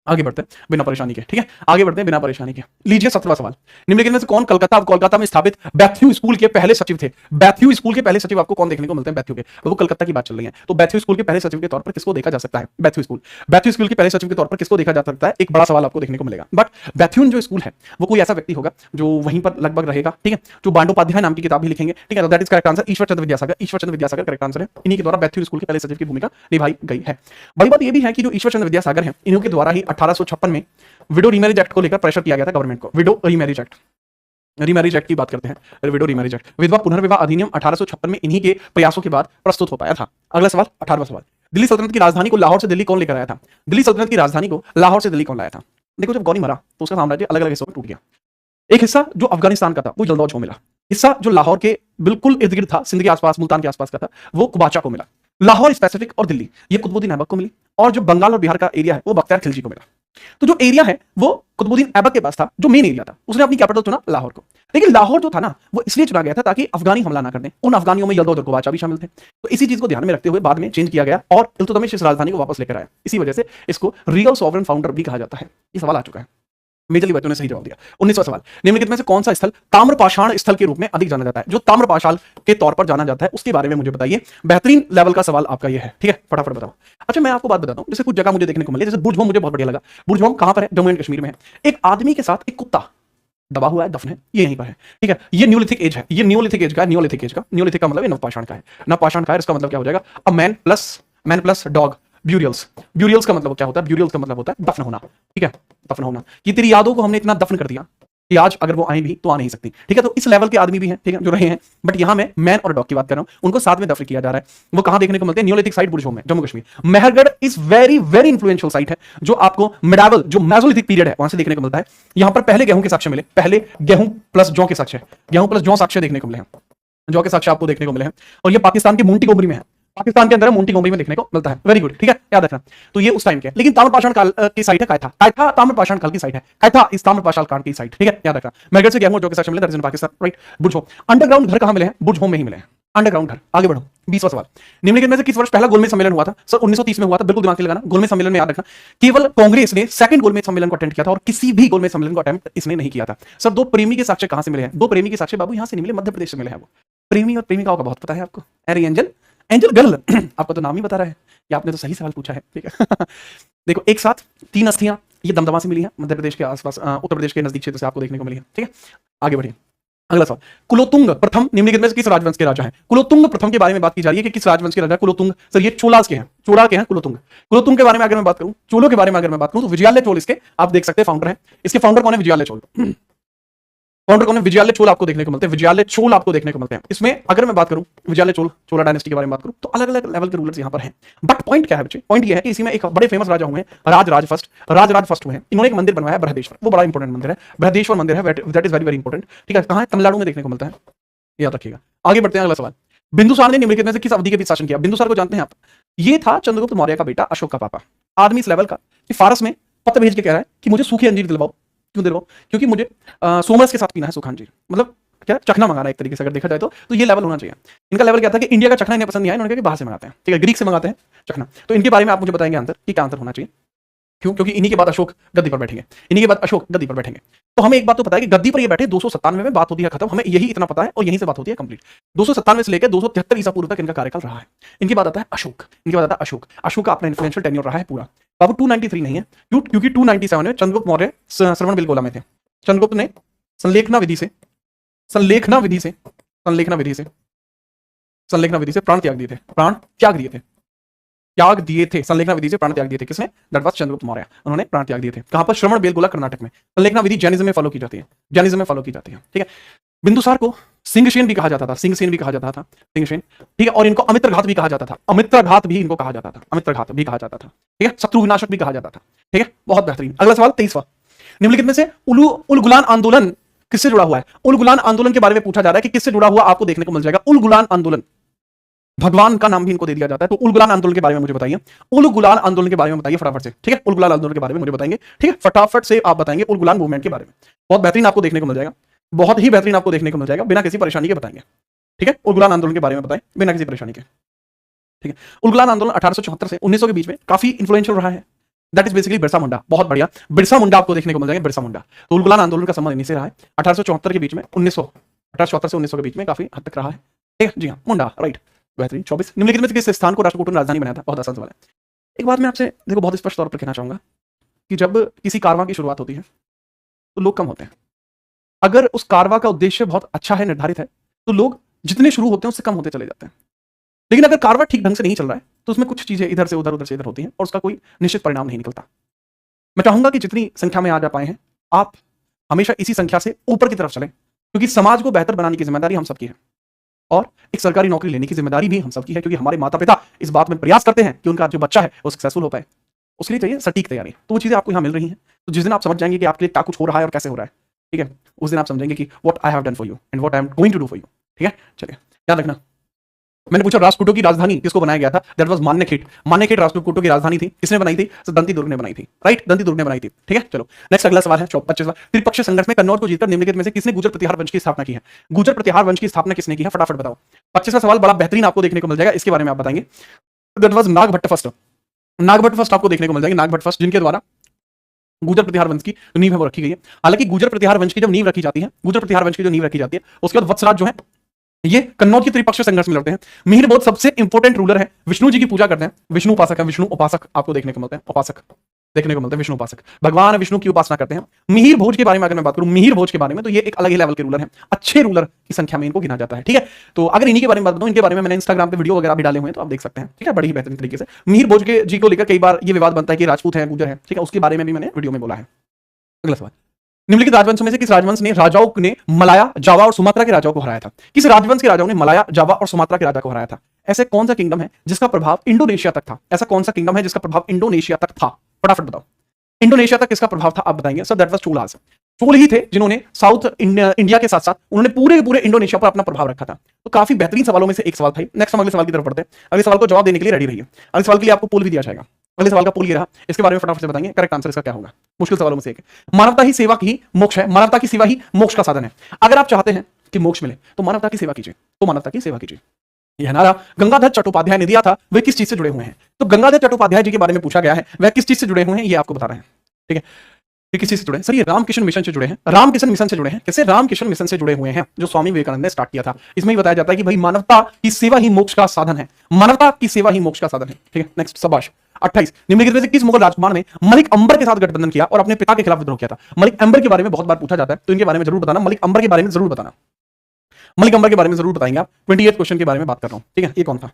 आगे बढ़ते हैं बिना परेशानी के, ठीक है, आगे बढ़ते हैं बिना परेशानी के। लीजिए 17वां सवाल, निम्नलिखित में से कौन कोलकाता में स्थापित बैथ्यू स्कूल के पहले सचिव थे? बैथ्यू स्कूल के पहले सचिव आपको कौन देखने को मिलते हैं? बैथ्यू के, वो कलकत्ता की बात चल रही है। तो बैथ्यू स्कूल के पहले सचिव के तौर पर किसको देखा जा सकता है? बैथ्यू स्कूल के पहले सचिव के तौर पर किसको देखा जा सकता है? एक बड़ा सवाल आपको देखने को मिलेगा। बट बैथ्यून जो स्कूल है वो कोई ऐसा व्यक्ति होगा जो वहीं पर लगभग रहेगा, ठीक है, जो बांडोपाध्याय नाम की किताब भी लिखेंगे, ठीक है, that is correct answer. Ishwar Chandra Vidyasagar correct answer है। इन्हीं के द्वारा बैथ्यू स्कूल के पहले सचिव की भूमिका निभाई गई है। बड़ी बात यह भी है कि जो ईश्वर चंद्र विद्यासागर है, इन्हीं के द्वारा ही 1856 में विडो रीमैरिज एक्ट को लेकर प्रेशर किया गया था गवर्नमेंट को। विडो रीमैरिज एक्ट की बात करते हैं। विडो रीमैरिज एक्ट, विधवा पुनर्विवाह अधिनियम 1856 में इन्हीं के प्रयासों के बाद प्रस्तुत हो पाया था। अगला सवाल, 18वां सवाल, दिल्ली सल्तनत की राजधानी को लाहौर से दिल्ली कौन लेकर आया था? दिल्ली सल्तनत की राजधानी को लाहौर से दिल्ली कौन लाया था? देखो, जब गौनी मरा तो उसका साम्राज्य अलग अलग हिस्सों में टूट गया। एक हिस्सा जो अफगानिस्तान का था वो जलदौज को मिला, हिस्सा जो लाहौर के बिल्कुल इर्द गिर्द था, सिंध के आसपास, मुल्तान के आसपास का था, वो कुबाचा को मिला। लाहौर स्पेसिफिक और दिल्ली ये कुतुबुद्दीन ऐबक को मिली, और जो बंगाल और बिहार का एरिया है वो बख्तियार खिलजी को मिला। तो जो एरिया है वो कुतुबुद्दीन ऐबक के पास था, जो मेन एरिया था, उसने अपनी कैपिटल चुना लाहौर को। लेकिन लाहौर जो था ना वो इसलिए चुना गया था ताकि अफगानी हमला ना कर दें। उन अफगानियों में यलदौज और कुबाचा भी शामिल थे। तो इसी चीज को ध्यान में रखते हुए बाद में चेंज किया गया और इल्तुतमिश इस राजधानी को वापस लेकर आया। इसी वजह से इसको रियल सॉवरेन फाउंडर भी कहा जाता है। ये सवाल आ चुका है, मेजरली बच्चों ने सही जवाब दिया। 19वां सवाल, निम्नलिखित में से कौन सा स्थल ताम्रपाषाण स्थल के रूप में अधिक जाना जाता है? जो ताम्रपाषाण के तौर पर जाना जाता है उसके बारे में मुझे बताइए। बेहतरीन लेवल का सवाल आपका ये है, ठीक है, फटाफट बताओ। अच्छा, मैं आपको बात बताता हूं, जैसे कुछ जगह मुझे देखने को मिली, जैसे बुर्ज होम मुझे बहुत बढ़िया लगा। बुर्ज होम कहां पर है? जम्मू एंड कश्मीर में है। एक आदमी के साथ एक कुत्ता दबा हुआ है, दफन है, ये यहीं पर है, ठीक है। ये न्यूलिथिक एज है, ये न्यूलिथिक एज का, न्यूलिथिक का मतलब ये नवपाषाण का है। नवपाषाण का है, इसका मतलब क्या हो जाएगा? A man plus dog, burials का मतलब क्या होता है? ब्यूरियल्स का मतलब होता है दफन होना, ठीक है, दफन होना। कि तेरी यादों को हमने इतना दफन कर दिया कि आज अगर वो आए भी तो आ नहीं सकती, ठीक है। तो इस लेवल के आदमी भी हैं, ठीक है, जो रहे हैं। बट यहां मैं मैन और डॉग की बात कर रहा हूं, उनको साथ में दफन किया जा रहा है। वो कहां देखने को मिलते हैं? न्यूलिथिक साइट बुर्ज होम में, Jammu Kashmir. Mehrgarh is very very influential site है, जो आपको मिडावल, जो मेसोलिथिक पीरियड है, वहां से देखने को मिलता है। यहां पर पहले गेहूं के साक्ष्य मिले, पहले गेहूं प्लस जौ के साक्ष्य, गेहूं प्लस जौ साक्ष्य देखने को मिले हैं, जौ के साक्ष्य आपको देखने को मिले हैं। और ये पाकिस्तान की मोंटी गोमरी में है, पाकिस्तान के अंदर मोंटी गोमरी में देखने को मिलता है। वेरी गुड, ठीक है, याद रखना। तो ये उस टाइम के, लेकिन ताम्रपाषाण काल की साइट है कायथा ताम्रपाषाण काल की साइट है, कायथा इस ताम्रपाषाण काल की साइट, ठीक है, याद रखना। मेहरगढ़ से गेहूं जो के साक्ष्य मिले, that is in Pakistan, right. Burj home, underground घर कहां मिले हैं? बुर्ज होम में ही मिले हैं, अंडरग्राउंड घर। आगे बढ़ो, 20वां सवाल, निम्नलिखित में से किस वर्ष पहला गोलमेज सम्मेलन हुआ था? सर 1930 में हुआ था, बिल्कुल दिमाग में लगाना। गोलमेज सम्मेलन में याद रखना, केवल कांग्रेस ने सेकंड गोलमेज सम्मेलन को अटेंड किया था और किसी भी गोलमेज सम्मेलन को अटेंड इसने नहीं किया था। सर दो प्रेमी के साक्ष्य कहां से मिले हैं? दो प्रेमी के साक्ष्य बाबू यहां से नहीं मिले, मध्य प्रदेश से मिले हैं। वो प्रेमी और प्रेमिकाओं का बहुत पता है आपको। अरे एंजल गर्ल आपका तो नाम ही बता रहा है, या आपने तो सही सवाल पूछा है, ठीक है। देखो, एक साथ 3 अस्थियां ये दमदमा से मिली है, मध्य प्रदेश के आसपास, उत्तर प्रदेश के नजदीक क्षेत्र से आपको देखने को मिली है, ठीक है। आगे बढ़िए, अगला सवाल, कुलोतुंग प्रथम निम्नलिखित में से किस राजवंश के राजा हैं? कुलोतुंग प्रथम के बारे में बात की जा रही है कि किस राजवंश के राजा? कुलोतुंग, सर ये चोलास के हैं, चोला के हैं कुलोतुंग के बारे में अगर मैं बात करूं, चोलों के बारे में अगर मैं बात करूं तो विजयालय चोल इसके आप देख सकते हैं फाउंडर है। इसके फाउंडर कौन है? विजयालय चोल। फाउंडर कौन है? विजयालय चोल आपको देखने को मिलते हैं, विजयालय चोल आपको देखने को मिलते हैं। इसमें अगर मैं बात करूं विजयालय चोला डायनेस्टी के बारे में बात करूं तो अलग अलग लेवल के रूलर्स यहां पर हैं। बट पॉइंट क्या है बच्चे? पॉइंट ये है कि इसी में एक बड़े फेमस राजा हुए हैं, राज फर्स्ट हुए हैं। इन्होंने एक मंदिर बनवाया है बृहदेश्वर, वो बड़ा इंपॉर्टेंट मंदिर है, बृहदेश्वर मंदिर है, that is very very important, ठीक है। कहां है? तमिलनाडु में देखने को मिलता है, याद रखिएगा। आगे बढ़ते हैं, अगला सवाल, बिंदुसार ने निम्नलिखित में से किस अवधि के बीच शासन किया? बिंदुसार को जानते हैं आप? ये था चंद्रगुप्त मौर्य का बेटा, अशोक का पापा। आदमी इस लेवल का कि फारस में पत्र भेज के कह रहा है कि मुझे सूखी अंजीर दिलवाओ। क्यों दिलवाओ? क्योंकि मुझे सोमरस के साथ पीना है सूखा अंजीर, मतलब क्या चखना मंगा रहा है एक तरीके से अगर देखा जाए तो ये लेवल होना चाहिए। इनका लेवल क्या था कि इंडिया का चखना इन्हें पसंद नहीं आया, इन्होंने कहा कि बाहर से मंगाते हैं, ठीक है, ग्रीक से मंगाते हैं चखना। तो इनके बारे में आप मुझे बताएंगे आंसर कि क्या आंसर होना चाहिए? क्यों? क्योंकि इन्हीं के बाद अशोक गद्दी पर बैठेंगे, इन्हीं के बाद अशोक गद्दी पर बैठेंगे। तो हमें एक बात तो पता है कि गद्दी पर ये बैठे 297 में बात होती है खत्म, हमें यही इतना पता है और यहीं से बात होती है कंप्लीट। 297 से लेकर 273 ईसा पूर्व तक इनका कार्यकाल रहा है। इनके बाद आता है अशोक, अशोक का अपना इन्फ्लुएंशियल टेन्योर रहा है पूरा। बाबू 293 नहीं है, क्योंकि 297 में चंद्रगुप्त मौर्य श्रवण बेलगोला में थे। चंद्रगुप्त ने संलेखना विधि से प्राण त्याग दिए थे, संलेखना विधि से प्राण त्याग दिए थे। किसने? That was Chandragupta Maurya. उन्होंने प्राण त्याग दिए थे। कहां पर? श्रवण बेलगोला, कर्नाटक में। संलेखना विधि जैनिज्म में फॉलो की जाती है, ठीक है। बिंदुसार को सिंहसेन भी कहा जाता था, ठीक है। और इनको अमित्रघात भी कहा जाता था, ठीक है। शत्रु विनाशक भी कहा जाता था, ठीक है। बहुत बेहतरीन। अगला सवाल 23वां, निम्नलिखित में से उल गुलान आंदोलन किससे जुड़ा हुआ है? उल गुलान आंदोलन के बारे में पूछा जा रहा है कि किससे जुड़ा हुआ, आपको देखने को मिल जाएगा। उल गुलान आंदोलन, भगवान का नाम भी इनको दे दिया जाता है। तो उल गुलान आंदोलन के बारे में मुझे बताइए, फटाफट से, ठीक है। उल गुलान आंदोलन के बारे में मुझे बताएंगे, ठीक है, फटाफट से आप बताएंगे उल गुलान मूवमेंट के बारे में। बहुत बेहतरीन आपको देखने को मिल जाएगा, बहुत ही बेहतरीन आपको देखने को मिल जाएगा, बिना किसी परेशानी के बताएंगे, ठीक है। उल गुलान आंदोलन के बारे में बताएं बिना किसी परेशानी के, ठीक है। उल गुलान आंदोलन 1874 से 1900 के बीच में काफी इंफ्लुएंशियल रहा है, that is basically Birsa Munda. बहुत बढ़िया, बिरसा मुंडा आपको देखने को मिल जाएंगे, बिरसा मुंडा। तो उलगुलान आंदोलन का संबंध इन्हीं से रहा है, 1874 के बीच में, 1874 से 1900 के बीच में काफी हद तक रहा है, ठीक है जी हाँ, मुंडा, राइट, बेहतरीन। 24 निम्नलिखित में से किस स्थान को राष्ट्रकूटों ने राजधानी बनाया था? बहुत आसान सवाल है। एक बात मैं आपसे देखो बहुत स्पष्ट तौर पर कहना चाहूंगा कि जब किसी कारवां की शुरुआत होती है तो लोग कम होते हैं। अगर उस कारवां का उद्देश्य बहुत अच्छा है, निर्धारित है, तो लोग जितने शुरू होते हैं उससे कम होते चले जाते हैं। लेकिन अगर कारवां ठीक ढंग से नहीं चल रहा है तो उसमें कुछ चीजें इधर से उधर, उधर से इधर होती हैं और उसका कोई निश्चित परिणाम नहीं निकलता। मैं चाहूंगा कि जितनी संख्या में आ जा पाए हैं आप हमेशा इसी संख्या से ऊपर की तरफ चलें, क्योंकि समाज को बेहतर बनाने की जिम्मेदारी हम सबकी है और एक सरकारी नौकरी लेने की जिम्मेदारी भी हम सबकी है, क्योंकि हमारे माता पिता इस बात में प्रयास करते हैं कि उनका जो बच्चा है वो सक्सेसफुल हो पाए। उसके लिए चाहिए सटीक तैयारी। तो वो चीजें आपको यहाँ मिल रही हैं। तो जिस दिन आप समझ जाएंगे कि आपके लिए क्या कुछ हो रहा है और कैसे हो रहा है, ठीक है, उस दिन आप समझेंगे कि what I have done for you and what I am going to do for you. ठीक है, चलिए याद रखना। मैंने पूछा राष्ट्रकूटों की राजधानी किसको बनाया गया था? That was मान्यखेड़। मान्यखेड़ राष्ट्रकूटों की राजधानी थी। किसने बनाई थी? दंती दुर्ग ने बनाई थी, राइट, दंती दुर्ग ने बनाई थी। ठीक है, चलो नेक्स्ट अगला सवाल है 25वां। त्रिपक्षीय संघर्ष में कन्नौज को जीतकर निम्नलिखित में से किसने गुर्जर प्रतिहार वंश की स्थापना की है? गुर्जर प्रतिहार वंश की स्थापना किसने की है? फटाफट बताओ। 25वां सवाल बड़ा बेहतरीन आपको देखने को मिल जाएगा, इसके बारे में आप बताएंगे। That was Nagabhata first. Nagabhata first आपको देखने को मिल जाएंगे, नागभट्ट फर्स्ट, जिनके द्वारा गुर्जर प्रतिहार वंश की नींव है वो रखी गई है। हालांकि गुर्जर प्रतिहार वंश की जब नींव रखी जाती है, गुर्जर प्रतिहार वंश की जो नींव रखी जाती है, उसके बाद वत्सराज जो है ये कन्नौज की त्रिपक्षीय संघर्ष में लड़ते हैं। मिहिर भोज सबसे इंपॉर्टेंट रूलर है, विष्णु जी की पूजा करते हैं, विष्णु उपासक है, विष्णु उपासक आपको देखने को मिलते हैं, उपासक देखने को मिलते हैं, विष्णु उपासक, भगवान विष्णु की उपासना करते हैं। मिहिर भोज के बारे में अगर मैं बात करूं, मिहिर भोज के बारे में, तो ये एक अलग ही लेवल के रूलर हैं, अच्छे रूलर की संख्या में इनको गिना जाता है। ठीक है, तो अगर इन्हीं के बारे में बात बताऊं, इनके बारे में मैंने इंस्टाग्राम पे वीडियो वगैरह भी डाले हुए हैं, तो आप देख सकते हैं। ठीक है, बड़ी ही बेहतरीन तरीके से मिहिर भोज के जी को लेकर कई बार ये विवाद बनता है कि राजपूत है, गुर्जर है, ठीक है, उसके बारे में भी मैंने वीडियो में बोला है। अगला सवाल, निम्नलिखित राजवंशों में से किस राजवंश ने राजाओं ने मलाया, जावा और सुमात्रा के राजाओं को हराया था? किस राजवंश के राजाओं ने मलाया, जावा और सुमात्रा के राजा को हराया था? ऐसे कौन सा किंगडम है जिसका प्रभाव इंडोनेशिया तक था? ऐसा कौन सा किंगडम है जिसका प्रभाव इंडोनेशिया तक था? फटाफट बताओ, इंडोनेशिया तक किसका प्रभाव था? आप बताएंगे। Sir that was Cholas. Chola ही थे जिन्होंने साउथ इंडिया के साथ साथ उन्होंने पूरे इंडोनेशिया पर अपना प्रभाव रखा था। तो काफी बेहतरीन सवालों में से एक सवाल था। नेक्स्ट हम अगले सवाल की तरफ बढ़ते हैं। अगले सवाल को जवाब देने के लिए रेडी रहिए। अगले सवाल के लिए आपको पोल भी दिया जाएगा। अगले सवाल का पोल ये रहा, इसके बारे में फटाफट से बताएंगे करेक्ट आंसर इसका क्या होगा। मुश्किल सवालों में से एक है। मानवता ही सेवा की मोक्ष है, मानवता की सेवा ही मोक्ष का साधन है। अगर आप चाहते हैं कि मोक्ष मिले तो मानवता की सेवा कीजिए, तो मानवता की सेवा कीजिए। यह नारा गंगाधर चट्टोपाध्याय ने दिया था। वे किस चीज से जुड़े हुए हैं? तो गंगाधर चट्टोपाध्याय जी के बारे में पूछा गया है, वह किस चीज से जुड़े हुए हैं ये आपको बता रहे हैं। ठीक है, ये किस चीज से जुड़े हैं? सर ये रामकृष्ण मिशन से जुड़े हैं। रामकृष्ण मिशन से जुड़े हैं। कैसे? रामकृष्ण मिशन से जुड़े हुए हैं, जो स्वामी विवेकानंद ने स्टार्ट किया था। इसमें ही बताया जाता है कि भाई मानवता की सेवा ही मोक्ष का साधन है, मानवता की सेवा ही मोक्ष का साधन है। ठीक है, नेक्स्ट शाबाश। 28 निम्नलिखित में से किस मुगल राजकुमार ने मलिक अंबर के साथ गठबंधन किया और अपने पिता के खिलाफ विद्रोह किया था? मलिक अंबर के बारे में बहुत बार पूछा जाता है, तो इनके बारे में जरूर बताना। मलिक अंबर के बारे में जरूर बताना, मलिक अंबर के बारे में जरूर बताएंगे आप। 28 क्वेश्चन के बारे में बात कर रहा हूं। ठीक है, ये कौन था?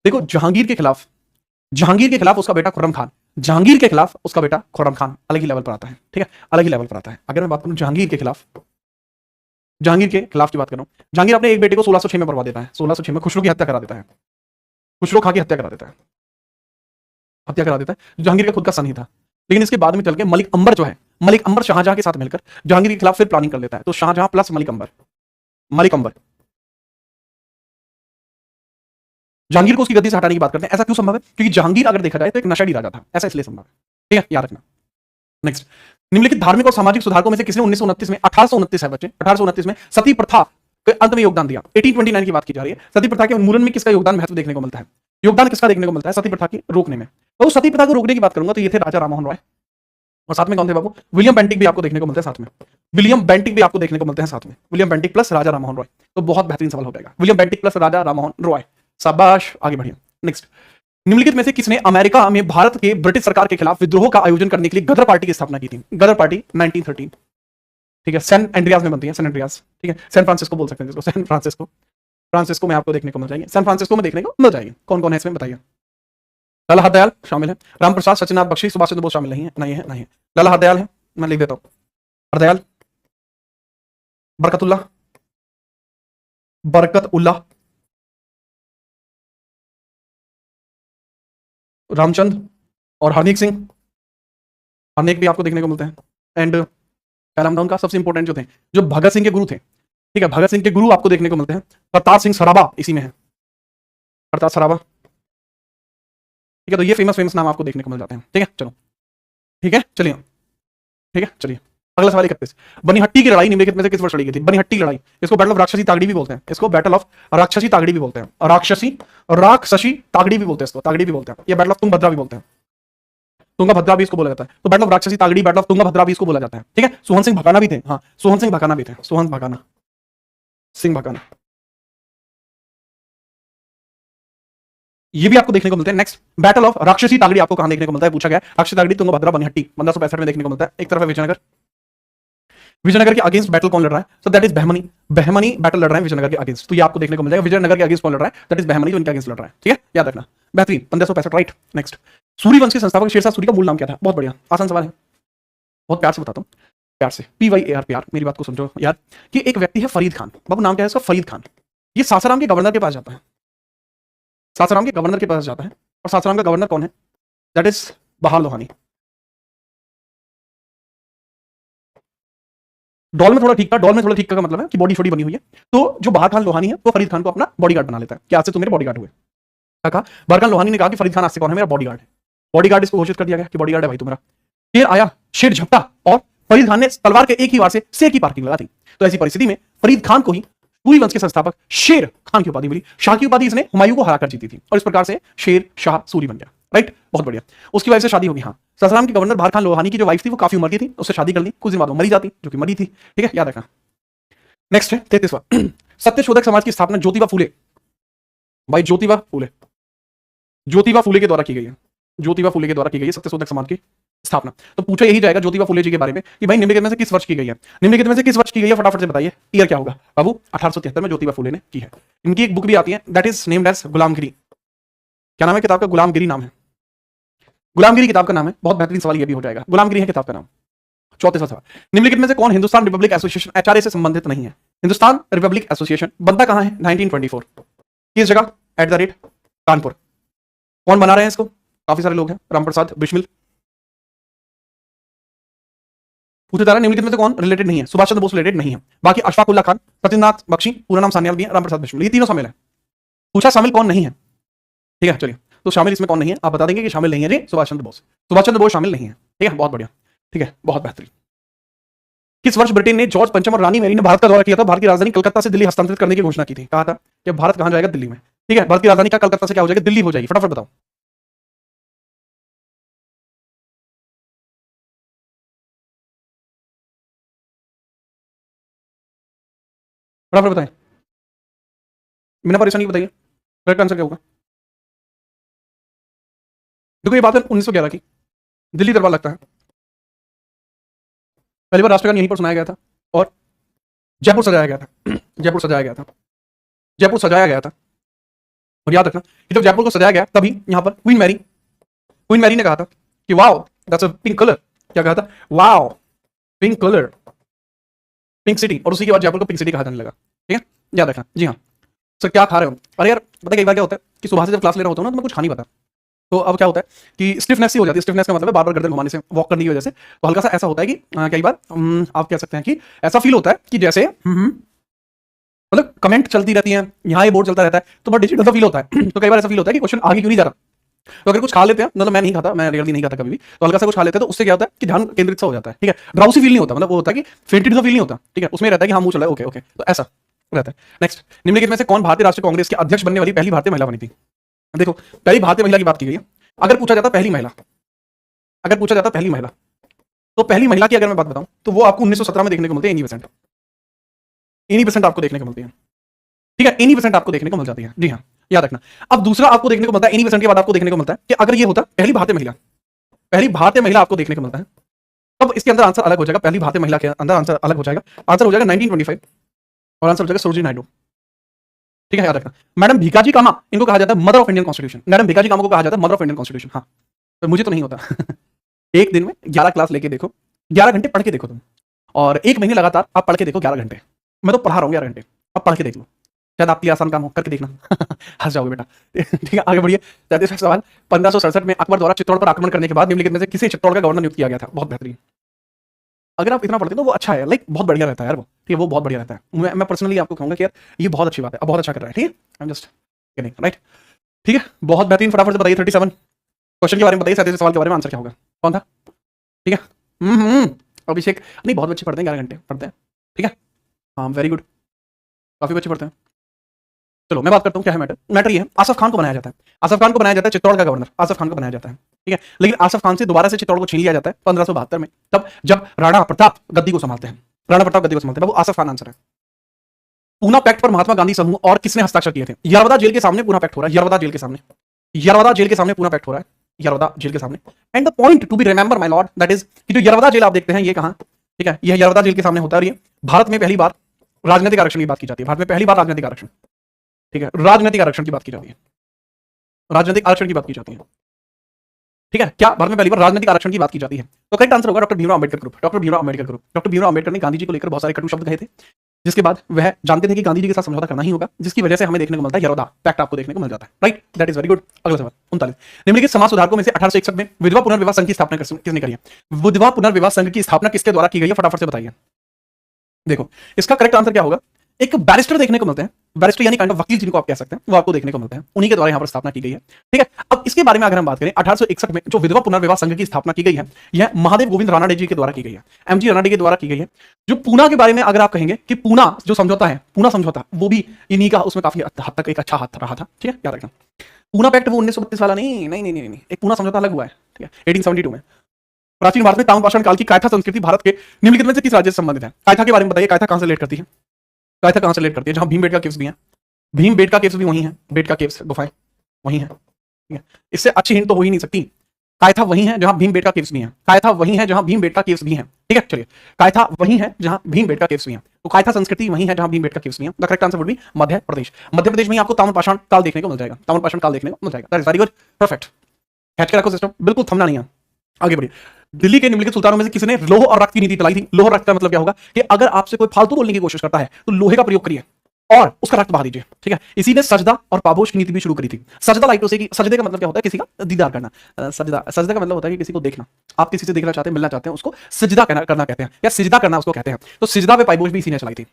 देखो जहांगीर के खिलाफ उसका बेटा खुर्रम खान, जहांगीर के खिलाफ उसका बेटा खुर्रम खान अलग ही लेवल पर आता है। ठीक है, अलग ही लेवल पर आता है। अगर मैं बात करूं जहांगीर के खिलाफ की बात कर रहा हूं, जहांगीर अपने एक बेटे को 1606 में मरवा देता है। 1606 में खुसरो की हत्या करा देता है, खुसरो खा की हत्या करा देता है, जहांगीर का खुद का सन ही था। लेकिन इसके बाद में चल के मलिक अंबर जो है, मलिक अंबर शाहजहां के साथ मिलकर जहांगीर के खिलाफ फिर प्लानिंग कर लेता है। तो शाहजहां प्लस मलिक अंबर जहांगीर को उसकी गद्दी से हटाने की बात करते हैं। ऐसा क्यों संभव है? क्योंकि जहांगीर अगर देखा जाए तो एक नशेड़ी राजा था, ऐसा इसलिए संभव है। ठीक है, याद रखना। नेक्स्ट, निम्नलिखित धार्मिक और सामाजिक सुधारकों में से किसने 1929 में 1829 है बच्चे, 1829 में सती प्रथा के अंत में योगदान दिया? 1829 की बात की जा रही है। सती प्रथा के उन्मूलन में किसका योगदान महत्व देखने को मिलता है? योगदान किसका देखने को मिलता है सती प्रथा की रोकने में? तो सती प्रथा को रोकने की बात करूंगा तो ये थे राजा राममोहन रॉय, और साथ में कौन थे बाबू? विलियम बेंटिक भी आपको देखने को मिलते हैं साथ में, विलियम बेंटिक भी आपको देखने को मिलते हैं साथ में, William Bentinck plus Raja Rammohan Roy. तो बहुत बेहतरीन सवाल हो जाएगा, William Bentinck plus Raja Rammohan Roy. शाबाश, आगे बढ़िए। नेक्स्ट, निम्नलिखित में से किसने अमेरिका में भारत के ब्रिटिश सरकार के खिलाफ विद्रोह का आयोजन करने के लिए गदर पार्टी की स्थापना की थी? गदर पार्टी 1913। ठीक है, सैन एंड्रियास में बनती है, सैन एंड्रियास। ठीक है, सैन फ्रांसिस्को बोल सकते हैं जिसको, सैन फ्रांसिस्को में आपको देखने को मिल जाएंगे, सैन फ्रांसिस्को में देखने को मिल जाएंगे। कौन कौन है इसमें बताइए? लाला हरदयाल शामिल है, रामप्रसाद, सचिनाथ बख्शी, सुभाष चंद्र बोस शामिल नहीं है, नहीं है। लाला हरदयाल है, मैं लिख देता हूं, हरदयाल, बरकतुल्लाह, रामचंद्र और हरनीक सिंह। हरनीक भी आपको देखने को मिलते हैं। एंड कैलम का सबसे इंपॉर्टेंट जो थे, जो भगत सिंह के गुरु थे, ठीक है, भगत सिंह के गुरु आपको देखने को मिलते हैं। करतार सिंह सराबा इसी में है, करतार सराबा। ठीक है, तो ये फेमस नाम आपको देखने को मिल जाते हैं। ठीक है, चलो ठीक है, चलिए अगला सवाल 31। बनिहट्टी की लड़ाई निम्नलिखित में से किस वर्ष लड़ी गई थी? बनिहट्टी लड़ाई, इसको बैटल ऑफ राक्षसी तागड़ी भी बोलते हैं, इसको बैटल ऑफ राक्षसी तागड़ी भी बोलते हैं, राक्षसी तागड़ी भी बोलते हैं, इसको तागड़ी भी बोलते हैं, ये बैटल ऑफ तुंगभद्रा भी बोलते हैं। तुंगभद्रा भी इसको बोला जाता है। तो बैटल ऑफ राक्षसी तागड़ी, बैटल ऑफ तुंगभद्रा भी इसको बोला जाता है। ठीक है, सोहन सिंह भकाना भी थे। हाँ, सोहन सिंह भकाना भी थे, सोहन भकाना, सिंह भकाना, ये भी आपको देखने को मिलते हैं। नेक्स्ट, बैटल ऑफ राक्षसी तागड़ी आपको कहां देखने को मिलता है, पूछा गया। राक्षसी तागड़ी तुंगभद्रा बनिहट्टी 1565 में देखने को मिलता है। एक तरफ है विजयनगर, विजयनगर के अगेंस्ट बैटल कौन लड़ रहा है, so that is Bahmani, Bahmani battle लड़ रहे हैं विजयनगर के अगेंस्ट। तो ये आपको देखने को मिल जाएगा, विजयनगर के अगेंस्ट कौन लड़ रहा है, दैट इज बहमनी, जो इनके अगेंस्ट लड़ रहा है। ठीक है, याद रखना। बेहतरीन, 1565, राइट। नेक्स्ट, सूर्य वंश के संस्थापक शेरशाह सूरी का मूल नाम क्या था, बहुत बढ़िया, आसान सवाल है, बहुत प्यार से बताता हूँ, प्यार से, PYAR, प्यार, मेरी बात को समझो यार, कि एक व्यक्ति है फरीद खान, बाबू नाम क्या है इसका, फरीद खान। ये सासाराम के गवर्नर के पास जाता है, सासाराम के गवर्नर के पास जाता है, और सासाराम का गवर्नर कौन है, दैट इज बहार लोहानी। डॉल में थोड़ा ठीक था, डॉल में थोड़ा ठीक का मतलब है कि बॉडी छोटी बनी हुई है। तो जो बहार खान लोहानी है वो फरीद खान को अपना बॉडीगार्ड बना लेता है कि आज से तुम मेरे बॉडीगार्ड हुए। क्या कहा, बहार खान लोहानी ने कहा कि फरीद खान आज से कौन है, मेरा बॉडीगार्ड है। बॉडीगार्ड इसको घोषित कर दिया गया कि बॉडीगार्ड है भाई तुम्हारा। शेर आया, शेर झपटा, और फरीद खान ने तलवार के एक ही वार से शेर की पार्किंग लगा दी। तो ऐसी परिस्थिति में फरीद खान को ही सूरी वंश के संस्थापक शेर खान की उपाधि मिली। शाह की उपाधि इसने हुमायूं को हराकर जीती थी, और इस प्रकार से शेर शाह सूरी बन गया। राइट, बहुत बढ़िया। उसकी वजह से शादी होगी। हाँ, सासाराम के गवर्नर बहार खान लोहानी की जो वाइफ थी वो काफी उम्र की थी, उससे शादी कर ली, कुछ दिन बाद वो मरी जाती, जो कि मरी थी। ठीक है, याद रखना। नेक्स्ट है 33वां, सत्यशोधक समाज की स्थापना ज्योतिबा फूले, भाई ज्योतिबा फूले, ज्योतिबा फूले के द्वारा की गई है, ज्योतिबा फूले के द्वारा की गई है सत्यशोधक समाज की स्थापना। तो पूछा यही जाएगा ज्योतिबा फूले जी के बारे में कि भाई निम्नलिखित में से किस वर्ष की गई है, निम्नलिखित में से किस वर्ष की गई है, फटाफट से बताइए। ईयर क्या होगा बाबू, 1873 में ज्योतिबा फूले ने की है। इनकी एक बुक भी आती है, दैट इज नेम्ड एज गुलामगिरी। क्या नाम है किताब का, गुलामगिरी नाम है, गुलामगिरी किताब का नाम है। बहुत बेहतरीन सवाल ये भी हो जाएगा, गुलामगिरी है किताब का नाम। 34वां सवाल, निम्नलिखित में से कौन हिंदुस्तान रिपब्लिक एसोसिएशन HRA से संबंधित नहीं है। हिंदुस्तान रिपब्लिक एसोसिएशन बनता कहां है, 1924, किस जगह, कानपुर। कौन बना रहे हैं इसको, काफी सारे लोग हैं, रामप्रसाद बिस्मिल। पूछा जा रहा है निम्नलिखित में से कौन रिलेटेड नहीं है, सुभाष चंद्र बोस रिलेटेड नहीं है, बाकी अशफाक उल्लाह खान, सत्यनाथ बख्शी, पूरा नाम सान्याल भी है, रामप्रसाद बिस्मिल, ये तीनों शामिल है। पूछा शामिल कौन नहीं है, ठीक है चलिए, तो शामिल इसमें कौन नहीं है, आप बता देंगे कि शामिल नहीं है जी सुभाष चंद्र बोस, सुभाष चंद्र बोस शामिल नहीं है। ठीक है, बहुत बढ़िया, ठीक है, बहुत बेहतरीन। किस वर्ष ब्रिटेन ने जॉर्ज पंचम और रानी मैरी ने भारत का दौरा किया था, भारत की राजधानी कलकत्ता से दिल्ली हस्तांतरित करने की घोषणा की थी, कहा था कि भारत कहां जाएगा, दिल्ली में। ठीक है, भारत की राजधानी का कलकत्ता से क्या हो जाएगा, दिल्ली हो जाएगी, फटाफट बताओ। फटाफट बताएं, बिना परेशानी बताइए, करेक्ट आंसर क्या होगा। देखो ये बात है 1911 की, दिल्ली दरबार लगता है, पहली बार राष्ट्रगान यहीं पर सुनाया गया था, और जयपुर सजाया गया था, जयपुर सजाया गया था, जयपुर सजाया गया था। और याद रखना कि जब जयपुर को सजाया गया तभी यहां पर क्वीन मैरी ने कहा था कि wow that's a pink colour, क्या कहा था, wow pink colour, pink city, और उसी के बाद जयपुर को पिंक सिटी कहा जाने लगा। ठीक है, याद रखना। जी हाँ सर, क्या खा रहे हो, अरे यार पता कई बार क्या होता है कि सुबह से जब क्लास ले रहा होता हूँ ना तो मैं कुछ खा नहीं पाता, तो अब क्या होता है कि स्टिफनेस ही हो जाती है। स्टिफनेस का मतलब है बार बार गर्दन घुमाने से, वॉक करने की वजह से, तो हल्का सा ऐसा होता है कि कई बार आप कह सकते हैं कि ऐसा फील होता है कि जैसे मतलब कमेंट चलती रहती है, यहाँ ये बोर्ड चलता रहता है, तो बहुत डिजिटल सा फील होता है। तो कई बार ऐसा फील होता है कि क्वेश्चन आगे क्यों नहीं जा रहा। तो अगर कुछ खा लेते हैं, मतलब मैं नहीं खाता, मैं रियली नहीं खाता कभी भी, तो हल्का सा कुछ खा लेते हैं तो उससे क्या होता है कि ध्यान केंद्रित सा हो जाता है। ठीक है, ड्राउसी फील नहीं होता, मतलब वो होता है कि फेंटेड सा फील नहीं होता। ठीक है, उसमें रहता है कि हाँ मुंह चला है, ओके ओके, तो ऐसा रहता है। नेक्स्ट, निम्नलिखित में से कौन भारतीय राष्ट्रीय कांग्रेस के अध्यक्ष बनने वाली पहली भारतीय महिला बनी थी। देखो पहली भारतीय महिला की बात की गई है, अगर पूछा जाता पहली महिला, अगर पूछा जाता पहली महिला, तो पहली महिला की अगर मैं बात बताऊं तो वो आपको 1917 में देखने को मिलती है, 80% आपको देखने को मिलती है। ठीक है, 80% आपको देखने को मिल जाती है। जी हाँ, याद रखना। अब दूसरा आपको देखने को मिलता है 80% के बाद आपको देखने को मिलता है कि अगर ये होता पहली भारतीय महिला आपको देखने को मिलता है, तब इसके अंदर आंसर अलग हो जाएगा। पहली भारतीय महिला के अंदर आंसर अलग हो जाएगा, आंसर हो जाएगा 1925, और आंसर हो जाएगा सरोजिनी नायडू। ठीक है, याद रखना। मैडम भीकाजी कामा, इनको कहा जाता है mother of Indian constitution. Madam Bhikaji Cama को कहा जाता है मदर ऑफ इंडियन कॉन्स्टिट्यूशन। हाँ, तो मुझे तो नहीं होता। एक दिन में 11 क्लास लेके देखो, 11 घंटे पढ़ के देखो तुम, और एक महीने लगातार आप पढ़ के देखो 11 घंटे। मैं तो पढ़ा रहा हूँ 11 घंटे, अब पढ़ के देख लो, शायद आपके लिए आसान काम हो, करके देखना। हंस जाओगे बेटा। ठीक है, आगे बढ़िए। 33वां सवाल, 1567 में अकबर द्वारा चित्तौड़ पर आक्रमण करने के बाद निम्नलिखित में से किसे चित्तौड़ का गवर्नर नियुक्त किया गया था। बहुत बेहतरीन, अगर आप इतना पढ़ते तो वो अच्छा है, लाइक बहुत बढ़िया रहता है यार वो। ठीक है, वो बहुत बढ़िया रहता है। मैं पर्सनली आपको कहूंगा कि यार ये बहुत अच्छी बात है, अब बहुत अच्छा कर रहा है। ठीक है, I am just kidding, right. ठीक है, बहुत बेहतरीन। फटाफट से बताइए 37 क्वेश्चन के बारे में बताइए, 37 सवाल के बारे में आंसर क्या होगा, कौन था। ठीक है, अभिषेक नहीं, बहुत बच्चे पढ़ते हैं, 11 घंटे पढ़ते हैं। ठीक है, हाँ वेरी गुड, काफी बच्चे पढ़ते हैं। चलो मैं बात करता हूँ क्या है मैटर। मैटर ये है, आसफ खान को बनाया जाता है, आसफ खान को बनाया जाता है चित्तौड़ का गवर्नर, आसफ खान को बनाया जाता है। ठीक है। लेकिन आसफ खान से दोबारा से चित्तौड़ को छीन लिया जाता है 1572 में, तब जब राणा प्रताप गद्दी को संभालते हैं। राणा प्रताप गद्दी को संभालते हैं। बाबू आसफ खान आंसर है। पूना पैक्ट पर महात्मा गांधी समूह और किसने हस्ताक्षर किए थे? यरवदा जेल के सामने पूना पैक्ट हो रहा है। यरवदा जेल के सामने, यरवदा जेल के सामने पूना पैक्ट हो रहा है। यरवदा जेल के सामने। And the point to be remember my Lord, that is कि जो यरवदा जेल आप देखते हैं ये कहां, ठीक है, यह यरवदा जेल के सामने होता है। ये भारत में पहली बार राजनीतिक आरक्षण की बात की जाती है। भारत में पहली बार राजनीतिक आरक्षण, ठीक है, राजनीतिक आरक्षण की बात की जाती है। राजनीतिक आरक्षण की बात की जाती है, ठीक है। क्या भारत में पहली बार राजनीतिक आरक्षण की बात की जाती है? तो करेक्ट आंसर होगा doctor Bhimrao Ambedkar group. Doctor Bhimrao Ambedkar group. Doctor Bhimrao Ambedkar ने गांधी जी को लेकर बहुत सारे कटु शब्द कहे थे, जिसके बाद वह जानते थे कि गांधी जी के साथ समझौता करना ही होगा, जिसकी वजह से हमें देखने को मिलता है यरौदा पैक्ट आपको देखने को मिल जाता है। Right, that is very good. अगला सवाल 39। निम्नलिखित समाज सुधारकों में से 1861 में विधवा पुनर्विवाह संघ की स्थापना किसने करी है? विधवा पुनर्विवाह संघ की स्थापना किसके द्वारा की गई है? फटाफट से बताइए। देखो इसका करेक्ट आंसर क्या होगा? एक बैरिस्टर देखने को मिलते हैं, बैरिस्टर यानी काइंड ऑफ वकील जिनको आप कह सकते हैं, वो आपको देखने को मिलते हैं, उन्हीं के द्वारा यहां पर स्थापना की गई है। ठीक है, अब इसके बारे में अगर हम बात करें 1861 में जो विधवा पुनर्विवाह संघ की स्थापना की गई है, यह महादेव गोविंद रानडे जी के द्वारा की गई है, एमजी रानडे के द्वारा की गई है। जो पूना के बारे में अगर आप कहेंगे कि पूना जो समझौता है, पूना समझौता, वो भी इन्हीं का, उसमें काफी हद तक एक अच्छा हाथ रहा था। ठीक है, याद रखना। पूना पैक्ट वो 1932 वाला नहीं, एक पूना समझौता अलग हुआ है, ठीक है, 1872 में। प्राचीन भारत में ताम्रपाषाण काल की कायथा संस्कृति भारत के निम्नलिखित में से किस राज्य से संबंधित है? कायथा के बारे में बताइए, कायथा कहां से रिलेट करती है? कायथा कहां से रिलेट करती है? जहां भीमबेटका केव्स भी हैं, भीमबेटका केव्स भी वही है, बेटका केव्स गुफाएं वही है, ठीक है। इससे अच्छी हिंट तो हो ही नहीं सकती। कायथा वही है जहां भीमबेटका केव्स भी हैं, कायथा वही है जहां भीमबेटका केव्स भी हैं, ठीक है। चलिए, कायथा वही है जहां भीमबेटका केव्स भी हैं, तो कायथा संस्कृति वही है जहां भीमबेटका केव्स भी हैं। The correct answer would be Madhya Pradesh. Madhya Pradesh में आपको ताम्रपाषाण काल देखने को मिल जाएगा, ताम्रपाषाण काल देखने को मिल जाएगा। That is very good, perfect. Catch के रखो सिस्टम, बिल्कुल थमना नहीं है। आगे बढ़िए। दिल्ली के निम्नलिखित सुल्तानों में से किसने लोह और रक्त की नीति चलाई थी? लोह रक्त का मतलब क्या होगा कि अगर आपसे कोई फालतू बोलने की कोशिश करता है तो लोहे का प्रयोग करिए और उसका रक्त बहा दीजिए, ठीक है। इसी ने सजदा और पापोश की नीति भी शुरू करी थी। सजदा लाइक टू से कि सजदे का मतलब क्या होता है? किसी का दीदार करना। सजदा का मतलब होता है कि किसी को देखना, आप किसी से देखना चाहते हैं, मिलना चाहते हैं, उसको सजदा करना कहते हैं, या सिजदा करना उसको कहते हैं। तो सिजदा व पापोश भी इसी ने चलाई थी,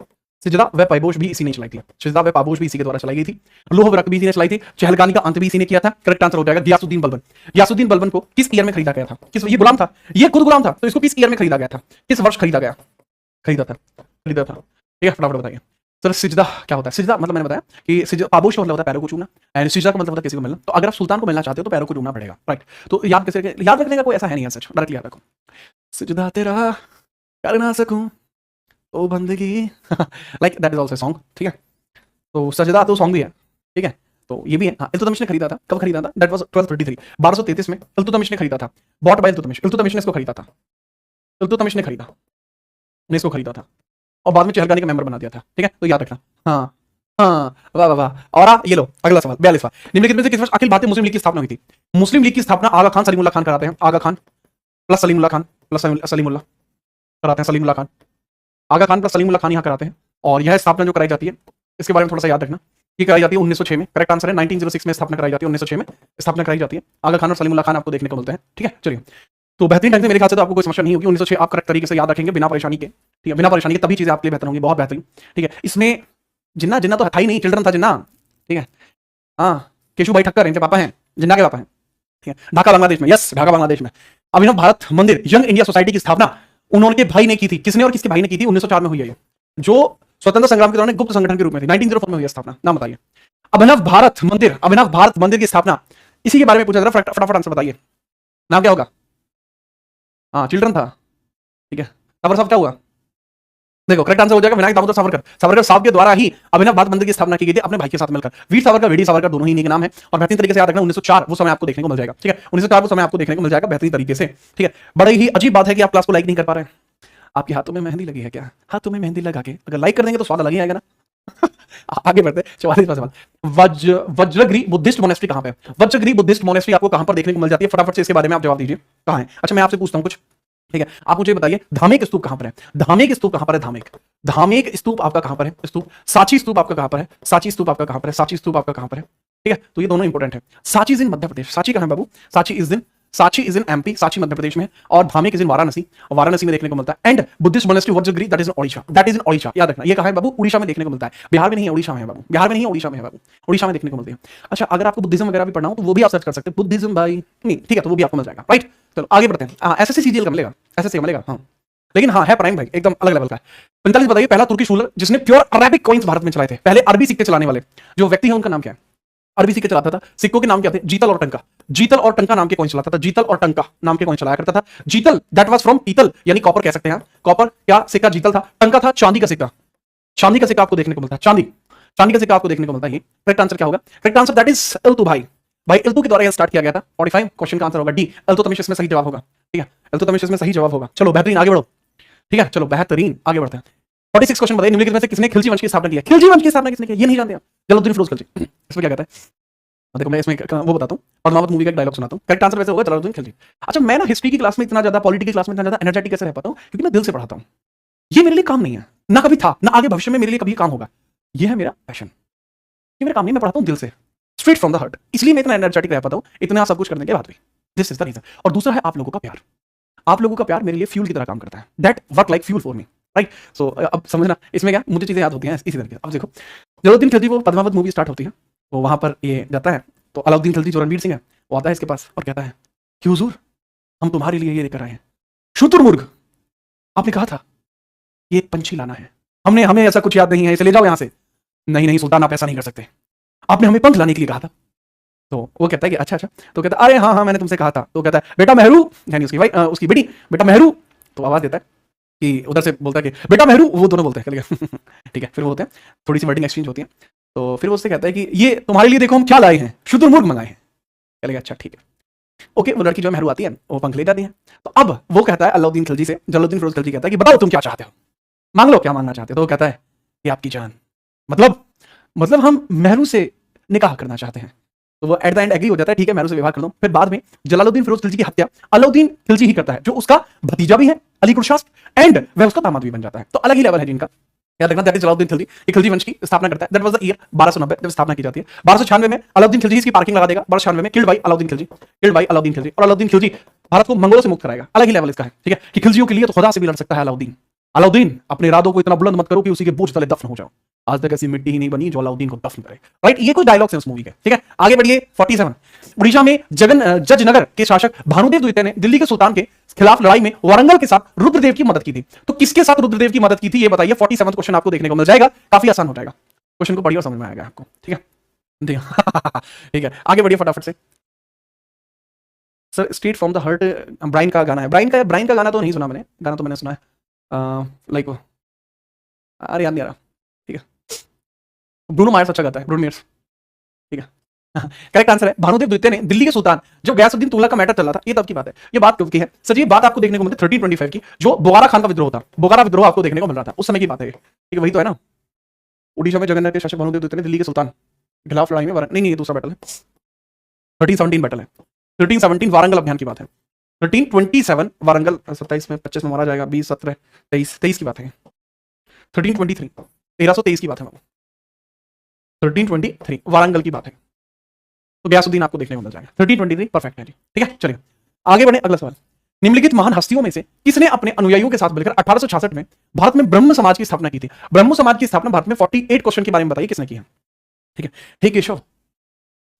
सिजदा व पापोश भी इसी ने चलाई थी, सिजदा व पापोश भी इसी के द्वारा चलाई गई थी। लोह व रक्त भी इसी ने चलाई थी। चहलगामी का अंत भी इसी ने किया था। करेक्ट आंसर हो जाएगा गियासुद्दीन बलबन। गियासुद्दीन बलबन को किस ईयर में खरीदा गया था? किस, ये गुलाम था, ये खुद गुलाम था, तो इसको किस ईयर में खरीदा गया था? किस वर्ष खरीदा गया? खरीदा था, ठीक है, फटाफट बताइए। सर सिजदा क्या होता है? सिजदा मतलब मैंने बताया कि पापोश का मतलब होता है पैरों को चूमना, एंड सिजदा का मतलब होता है किसी को मिलना। तो अगर आप सुल्तान को मिलना चाहते हो तो पैरों को चूमना पड़ेगा, राइट। तो याद रखने का कोई ऐसा है नहीं, सच डायरेक्टली याद रखो। सिजदा तेरा कर ना सकूं ओ बंदगी like that is also song, ठीक है। तो सजदा तो सॉन्ग भी है, ठीक है। तो ये भी है। हाँ, इल्तुतमिश ने खरीदा था। कब खरीदा था? दैट वाज 1233, 1233 में इल्तुतमिश ने खरीदा था। बॉट बाय इल्तुतमिश, इल्तुतमिश ने इसको खरीदा था, इल्तुतमिश ने खरीदा, ने इसको खरीदा था और बाद में चहलगामी का मेंबर बना दिया था, ठीक है। तो याद रखना। हाँ हाँ, वाह वाह वाह। और ये लो अगला सवाल 42वां। निम्नलिखित में से किस वर्ष अखिल भारतीय मुस्लिम लीग की स्थापना हुई थी? मुस्लिम लीग की स्थापना आगा खान सलीमुल्लाह खान कराते हैं। आगा खान प्लस सलीमुल्लाह खान प्लस सलीमुल्लाह कराते हैं। सलीमुल्लाह खान, आगा खान प्लस सलीमुल्लाह खान यहाँ कराते हैं। और यह स्थापना जो कराई जाती है, इसके बारे में थोड़ा सा याद रखना। ये कराई जाती है 1906 में। करेक्ट आंसर है 1906 में स्थापना कराई जाती है, 1906 में स्थापना कराई जाती है। आगा खान और सलीमुल्लाह खान आपको देखने को मिलते हैं, ठीक है। चलिए, तो बेहतरीन ढंग से मेरे ख्याल से तो आपको कोई समस्या नहीं होगी। 1906 आप करेक्ट तरीके से याद रखेंगे बिना परेशानी के, ठीक है, बिना परेशानी के, तभी चीजें आपके लिए बेहतर होंगी, बहुत बेहतरीन, ठीक है। इसमें जिन्ना जिन्ना तो था ही नहीं, चिल्ड्रन था जिन्ना, ठीक है। हाँ, केशु भाई ठक्कर इनके पापा हैं, जिन्ना के पापा हैं, ठीक है। ढाका बांग्लादेश में, यस, ढाका बांग्लादेश में अभिनव भारत मंदिर यंग इंडिया सोसाइटी की स्थापना उन्होंने भाई ने की थी। किसने और किसके भाई ने की थी? 1904 में हुई है, जो स्वतंत्र संग्राम के दौरान गुप्त संगठन के रूप में थी। 1904 में हुई है स्थापना। नाम बताइए। अभिनव भारत मंदिर, अभिनव भारत मंदिर की स्थापना, इसी के बारे में पूछा जरा, फटाफट आंसर बताइए। नाम क्या होगा? हाँ, चिल्ड्रन था, ठीक है। सावर साहब क्या हुआ? देखो करेक्ट आंसर हो जाएगा विनायक दामोदर सावरकर। सावरकर साहब के द्वारा ही अभिनव भारत मंदिर की स्थापना की गई थी अपने भाई के साथ मिलकर। वीर सावरकर, वीडी सावरकर दोनों ही इन्हीं के नाम है। और बेहतरीन तरीके से याद रखना 1904 वो समय आपको देखने को मिल जाएगा, ठीक है। 1904 वो समय आपको देखने को मिल जाएगा बेहतरीन तरीके से, ठीक है। बड़ी ही अजीब बात है कि आप क्लास को लाइक नहीं कर पा रहे हैं। आपके हाथों में मेहंदी लगी है क्या? हाथों में मेहंदी लगा के अगर लाइक कर देंगे तो स्वाद अलग ही आएगा ना। आगे बढ़ते हैं। 44वां सवाल। वज्रगिरी बुद्धिस्ट मोनेस्ट्री कहां पे है? वज्रगिरी बुद्धिस्ट मोनेस्ट्री आपको कहां पर देखने को मिल जाती है? फटाफट से इसके बारे में आप जवाब दीजिए, कहां है? अच्छा, मैं आपसे पूछता हूं कुछ, ठीक है। आप मुझे बताइए धामेक स्तूप कहां पर है? धामेक स्तूप कहां पर है? धामेक स्तूप आपका कहां पर है? स्तूप साची स्तूप आपका कहां पर है? साची स्तूप आपका कहां पर है? साची स्तूप आपका कहां पर है? ठीक है, तो ये दोनों इंपॉर्टेंट है। साची इज इन मध्य प्रदेश। साची कहां है बाबू? साची इज इन एमपी, साची मध्य प्रदेश में। और धामेक इज इन वाराणसी, वाराणसी में देखने को मिलता है। And Buddhist monastery Vajragiri that is in Odisha, that is in Odisha. याद रखना, ये कहां है बाबू? उड़ीसा में देखने को मिलता है। बिहार में नहीं है, उड़ीसा में है बाबू। बिहार में नहीं है, उड़ीसा में है बाबू। उड़ीसा में देखने को मिलती है। अच्छा, अगर आपको बुद्धिज्म वगैरह भी पढ़ना हो तो वो भी आप सर्च कर सकते हैं, बुद्धिज्म भाई नहीं, ठीक है, तो वो भी आपको मिल जाएगा, राइट। चलो आगे बढ़ते हैं। एसएससी सीजीएल का मिलेगा, एसएससी मिलेगा, हाँ, लेकिन हाँ है प्राइम भाई, एकदम अलग लेवल का है। 45 बताइए, पहला तुर्किश रूलर जिसने प्योर अरेबिक कॉइन्स भारत में चलाए थे, पहले अरबी सिक्के चलाने वाले जो व्यक्ति है उनका नाम क्या है? अरबी सिक्के चलाता था। सिक्कों के नाम क्या थे? जीतल और टंका। जीतल और टंका नाम के कॉइन चलाता था। जीतल और टंका नाम के कॉइन चलाया करता था। जीतल दैट वाज फ्रॉम पीतल, यानी कॉपर कह सकते हैं। कॉपर क्या सिक्का जीतल था। टंका था चांदी का सिक्का। चांदी का सिक्का आपको देखने को मिलता है। चांदी चांदी का सिक्का आपको देखने को मिलता है। ये करेक्ट आंसर क्या होगा? करेक्ट आंसर दैट इज इल्तु भाई इल्तु के द्वारा यह स्टार्ट किया गया था। 45 क्वेश्चन का आंसर होगा डी, इल्तुतमिश इसमें सही जवाब होगा। ठीक है, इल्तुतमिश इसमें सही जवाब होगा। चलो बेहतरीन, आगे बढ़ो। ठीक है, चलो बेहतरीन आगे बढ़ते हैं। 46 क्वेश्चन बताइए, निम्नलिखित में से किसने खिलजी वंश की स्थापना की है? खिलजी वंश की स्थापना किसने की? ये नहीं जानते आप? जलालुद्दीन फिरोज खिलजी। इसमें क्या कहता है देखो, मैं इसमें वो बताता हूँ, पद्मावत मूवी का एक डायलॉग सुनाता हूँ। करेक्ट आंसर वैसे होगा जलालुद्दीन खिलजी। अच्छा, मैं ना हिस्ट्री की क्लास में इतना ज्यादा, पॉलिटिकल क्लास में इतना ज्यादा एनर्जेटिक कैसे रह पाता हूँ? क्योंकि मैं दिल से पढ़ाता हूँ। ये मेरे लिए काम नहीं है, ना कभी था, ना आगे भविष्य में मेरे लिए कभी काम होगा। ये है मेरा पैशन, ये मेरा काम नहीं, मैं पढ़ाता हूँ दिल से, स्ट्रेट फ्रॉम द हार्ट। इसलिए मैं इतना एनर्जेटिक रह पाता हूँ, इतना सब कुछ करने के बाद भी। This is the reason. और दूसरा है आप लोगों का प्यार। आप लोगों का प्यार मेरे लिए फ्यूल की तरह काम करता है। That work like fuel for me, right? So अब समझना इसमें क्या, मुझे चीजें याद होती हैं इसी तरीके से। अब देखो, जलालुद्दीन खिलजी, वो पद्मावत मूवी स्टार्ट होती है, तो वहां पर ये जाता है, तो अलाउद्दीन खिलजी जो रणवीर सिंह है वो आता है इसके पास और कहता है कि हुजूर, हम तुम्हारे लिए ये लेकर आए हैं शुतुरमुर्ग। आपने कहा था ये एक पंछी लाना है, हमें ऐसा कुछ याद नहीं है, इसे ले जाओ यहां से। नहीं नहीं सुल्तान, आप ऐसा नहीं कर सकते, आपने हमें पंख लाने के लिए कहा था। तो वो कहता है कि अच्छा, तो कहता है अरे हाँ मैंने तुमसे कहा था। तो कहता है बेटा मेहरू, यानी उसकी भाई उसकी बेटी, बेटा मेहरू। तो आवाज देता है कि उधर से बोलता है कि बेटा मेहरू, वो दोनों बोलते हैं। ठीक है, फिर वो होते हैं, थोड़ी सी वर्डिंग एक्सचेंज होती है। तो फिर वो उससे कहता है कि ये तुम्हारे लिए देखो हम क्या लाए हैं, शुतुरमुर्ग मंगाए हैं। कहेगा अच्छा ठीक है। ओके, वो लड़की जो मेहरू आती है वो पंख ले जाती है। तो अब वो कहता है अलाउद्दीन खिलजी से, जलालुद्दीन फिरोज खिलजी कहता है कि बताओ तुम क्या चाहते हो, मांग लो क्या मांगना चाहते हो। तो वो कहता है कि आपकी जान, मतलब हम मेहरू से निकाह करना चाहते हैं। तो वो एट द एंड एग्री हो जाता है, ठीक है मेहरू से विवाह कर दो। फिर बाद में जलालुद्दीन फिरोज खिलजी की हत्या अलाउद्दीन खिलजी ही करता है, जो उसका भतीजा भी है अली कुरशास्प, एंड वह उसका दामाद भी बन जाता है। तो अलग ही लेवल है जिनका, याद रखना। दैट इज जलालुद्दीन खिलजी, ये खिलजी वंश की स्थापना करता है। दैट वाज द ईयर 1290 जब स्थापना की जाती है। 1296 में अलाउद्दीन खिलजी इसकी पार्किंग लगा देगा। 1296 में किल्ड बाय अलाउद्दीन खिलजी, और अलाउद्दीन खिलजी भारत को मंगोलों से मुक्त कराएगा। अलग ही लेवल इसका है, ठीक है, कि खिलजियों के लिए तो खुदा से भी लड़ सकता है अलाउद्दीन अपने इरादों को इतना बुलंद मत करो कि उसी के बोझ तले दफन हो जाओ। आज तक ऐसी मिट्टी ही नहीं बनी जो अलाउद्दीन को दफन करे, राइट? ये कुछ डायलॉग्स हैं उस मूवी के, ठीक है। आगे बढ़िए 47। उड़ीसा में जजनगर के शासक भानुदेव द्वितीय ने दिल्ली के सुल्तान के खिलाफ लड़ाई में वारंगल के साथ रुद्रदेव की मदद की थी। तो किसके साथ रुद्रदेव की मदद की थी ये बताइए। 47 क्वेश्चन आपको देखने को मिल जाएगा, काफी आसान हो जाएगा। क्वेश्चन को पढ़िए और समझ में आएगा आपको, ठीक है। ठीक है, आगे बढ़िए फटाफट से। Sir straight from the heart Bryan का गाना है। ब्राइन का गाना तो नहीं सुना मैंने, गाना तो मैंने सुना है लाइक अरे याद नहीं आ रहा, ठीक है। ब्रूनो मार्स अच्छा गाता है, ब्रूनो मार्स, ठीक है। करेक्ट आंसर है भानुदेव द्वितीय ने दिल्ली के सुल्तान, जब गयासुद्दीन तुगलक का मैटर चल रहा था, ये तब की बात है। ये बात कब की है सर? ये बात आपको देखने को मिलती है 1325 की, जो बोगारा खान का विद्रोह था। बोगारा विद्रोह आपको देखने को मिल रहा था उस समय की बात है, ठीक है, वही तो है ना। उड़ीसा में जगन्नाथ के शासक भानुदेव द्वितीय ने दिल्ली के सुल्तान के खिलाफ लड़ाई में नहीं ये दूसरा बैटल है, 1317 बैटल है। 1317 वारंगल अभियान की बात है। 1327 वारंगल, 27 में 25 में मारा जाएगा, 20 17 23 की बात है। 1323 1323 की बात है, 1323 वारंगल की बात है। तो गयासुद्दीन आपको देखने को मिल जाएगा। 1323 परफेक्ट है जी, ठीक है। चलिए आगे बढ़े, अगला सवाल। निम्नलिखित महान हस्तियों में से किसने अपने अनुयायियों के साथ मिलकर 1866 में भारत में ब्रह्म समाज की स्थापना की थी? ब्रह्म समाज की स्थापना भारत में 48 क्वेश्चन के बारे में बताइए किसने की है, ठीक है। हे केशव,